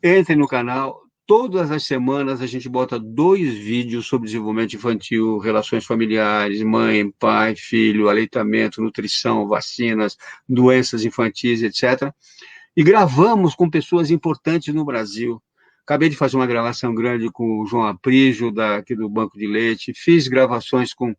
Entrem no canal, todas as semanas a gente bota 2 vídeos sobre desenvolvimento infantil, relações familiares, mãe, pai, filho, aleitamento, nutrição, vacinas, doenças infantis, etc. E gravamos com pessoas importantes no Brasil. Acabei de fazer uma gravação grande com o João Aprígio, aqui do Banco de Leite, fiz gravações com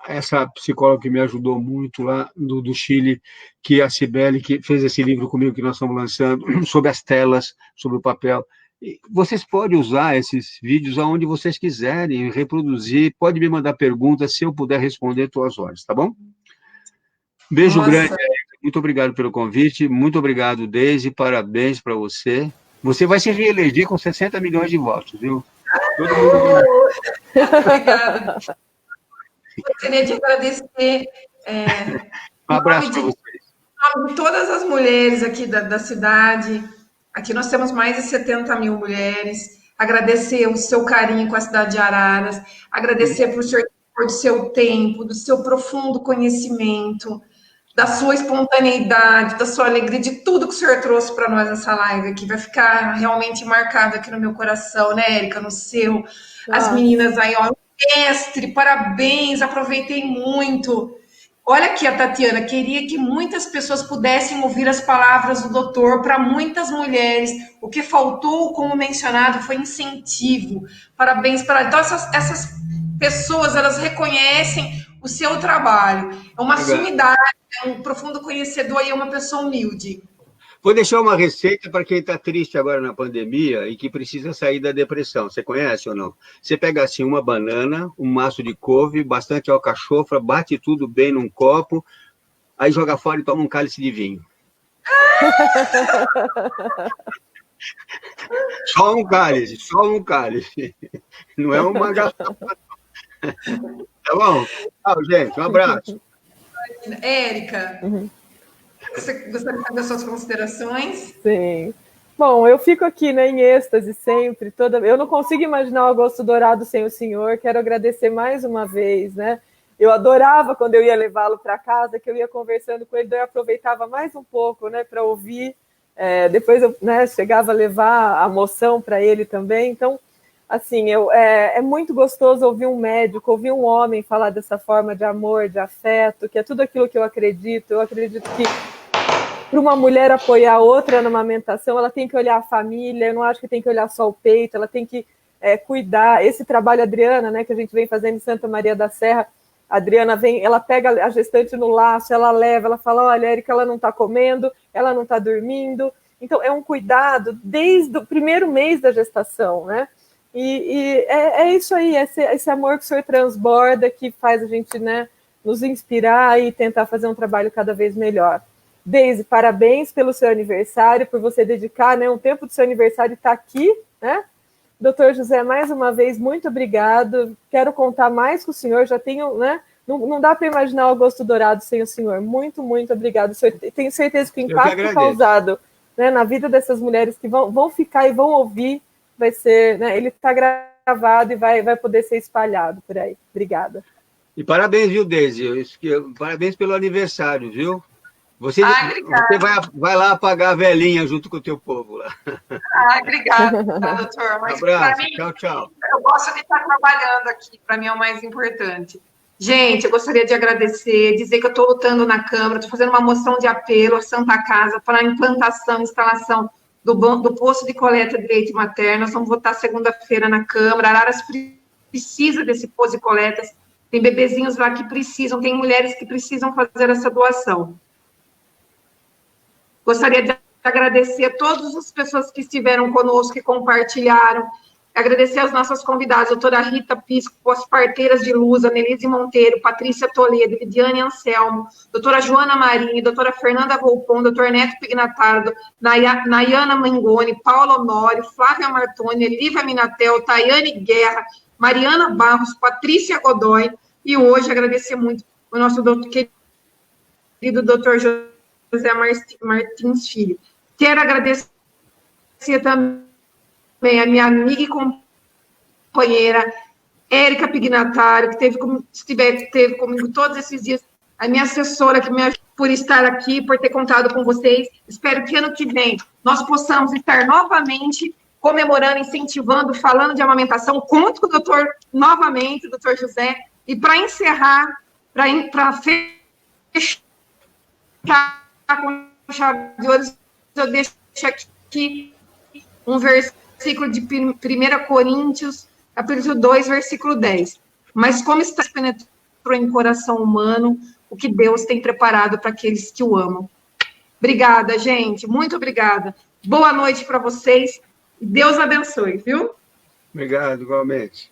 essa psicóloga que me ajudou muito lá do Chile, que é a Cibele, que fez esse livro comigo que nós estamos lançando, sobre as telas, sobre o papel. E vocês podem usar esses vídeos aonde vocês quiserem, reproduzir, pode me mandar perguntas, se eu puder responder, estou às ordens, tá bom? Beijo grande, Érica. Muito obrigado pelo convite, muito obrigado, Deise, parabéns para você. Você vai se reeleger com 60 milhões de votos, viu? Todo mundo... Obrigada. Gostaria de agradecer. Um abraço para vocês. Em nome de todas as mulheres aqui da cidade. Aqui nós temos mais de 70 mil mulheres. Agradecer o seu carinho com a cidade de Araras. Agradecer por senhor do seu tempo, do seu profundo conhecimento, da sua espontaneidade, da sua alegria, de tudo que o senhor trouxe para nós nessa live aqui. Vai ficar realmente marcado aqui no meu coração, né, Érica? No seu. As meninas aí, ó. Mestre, parabéns, aproveitei muito. Olha aqui a Tatiana, queria que muitas pessoas pudessem ouvir as palavras do doutor. Para muitas mulheres, o que faltou, como mencionado, foi incentivo. Parabéns para... Então, essas pessoas, elas reconhecem o seu trabalho. É uma sumidade, é um profundo conhecedor e é uma pessoa humilde. Vou deixar uma receita para quem está triste agora na pandemia e que precisa sair da depressão. Você conhece ou não? Você pega assim uma banana, um maço de couve, bastante alcachofra, bate tudo bem num copo, aí joga fora e toma um cálice de vinho. Só um cálice, só um cálice. Não é uma garrafa. Tá bom? Tchau, gente. Um abraço. Érica. Você gostaria de fazer as suas considerações? Sim. Bom, eu fico aqui, né, em êxtase sempre. Eu não consigo imaginar o Agosto Dourado sem o senhor. Quero agradecer mais uma vez, né? Eu adorava quando eu ia levá-lo para casa, que eu ia conversando com ele, daí eu aproveitava mais um pouco, né, para ouvir. Depois eu, né, chegava a levar a moção para ele também. Então, assim, é muito gostoso ouvir um médico, ouvir um homem falar dessa forma de amor, de afeto, que é tudo aquilo que eu acredito. Eu acredito que para uma mulher apoiar outra na amamentação, ela tem que olhar a família, eu não acho que tem que olhar só o peito, ela tem que cuidar. Esse trabalho, Adriana, né, que a gente vem fazendo em Santa Maria da Serra, a Adriana ela pega a gestante no laço, ela leva, ela fala, olha, Érica, ela não está comendo, ela não está dormindo. Então, é um cuidado desde o primeiro mês da gestação, né? E é isso aí, esse amor que o senhor transborda, que faz a gente, né, nos inspirar e tentar fazer um trabalho cada vez melhor. Deise, parabéns pelo seu aniversário, por você dedicar, né, um tempo do seu aniversário e estar aqui, né? Doutor José, mais uma vez, muito obrigado. Quero contar mais com o senhor, já tenho, né? Não dá para imaginar o Agosto Dourado sem o senhor. Muito, muito obrigado. Tenho certeza que o impacto causado, né, na vida dessas mulheres que vão ficar e vão ouvir vai ser, né, ele está gravado e vai poder ser espalhado por aí. Obrigada. E parabéns, viu, Deise? Parabéns pelo aniversário, viu? Você vai lá apagar a velhinha junto com o teu povo lá. Obrigada, doutor. Mas abraço, mim, tchau, tchau. Eu gosto de estar trabalhando aqui, para mim é o mais importante. Gente, eu gostaria de agradecer, dizer que eu estou lutando na Câmara, estou fazendo uma moção de apelo à Santa Casa para a implantação, instalação do posto de coleta de leite materno. Nós vamos votar segunda-feira na Câmara. Araras precisa desse posto de coleta. Tem bebezinhos lá que precisam, tem mulheres que precisam fazer essa doação. Gostaria de agradecer a todas as pessoas que estiveram conosco, que compartilharam. Agradecer as nossas convidadas, doutora Rita Pisco, as parteiras de luz, Anelise Monteiro, Patrícia Toledo, Lidiane Anselmo, doutora Joana Marini, doutora Fernanda Volpon, doutor Neto Pignataro, Nayana Mangoni, Paula Honório, Flávia Martoni, Lívia Minatel, Tayane Guerra, Mariana Barros, Patrícia Godoy, e hoje agradecer muito o nosso querido doutor José Martins Filho. Quero agradecer também a minha amiga e companheira, Érica Pignataro, que esteve comigo todos esses dias, a minha assessora, que me ajudou por estar aqui, por ter contado com vocês. Espero que ano que vem nós possamos estar novamente comemorando, incentivando, falando de amamentação. Conto com o doutor, novamente, o doutor José. E para encerrar, para fechar com chave de ouro, eu deixo aqui um versículo de 1 Coríntios, capítulo 2, versículo 10. Mas como está penetrando em coração humano o que Deus tem preparado para aqueles que o amam. Obrigada, gente. Muito obrigada. Boa noite para vocês. E Deus abençoe, viu? Obrigado, igualmente.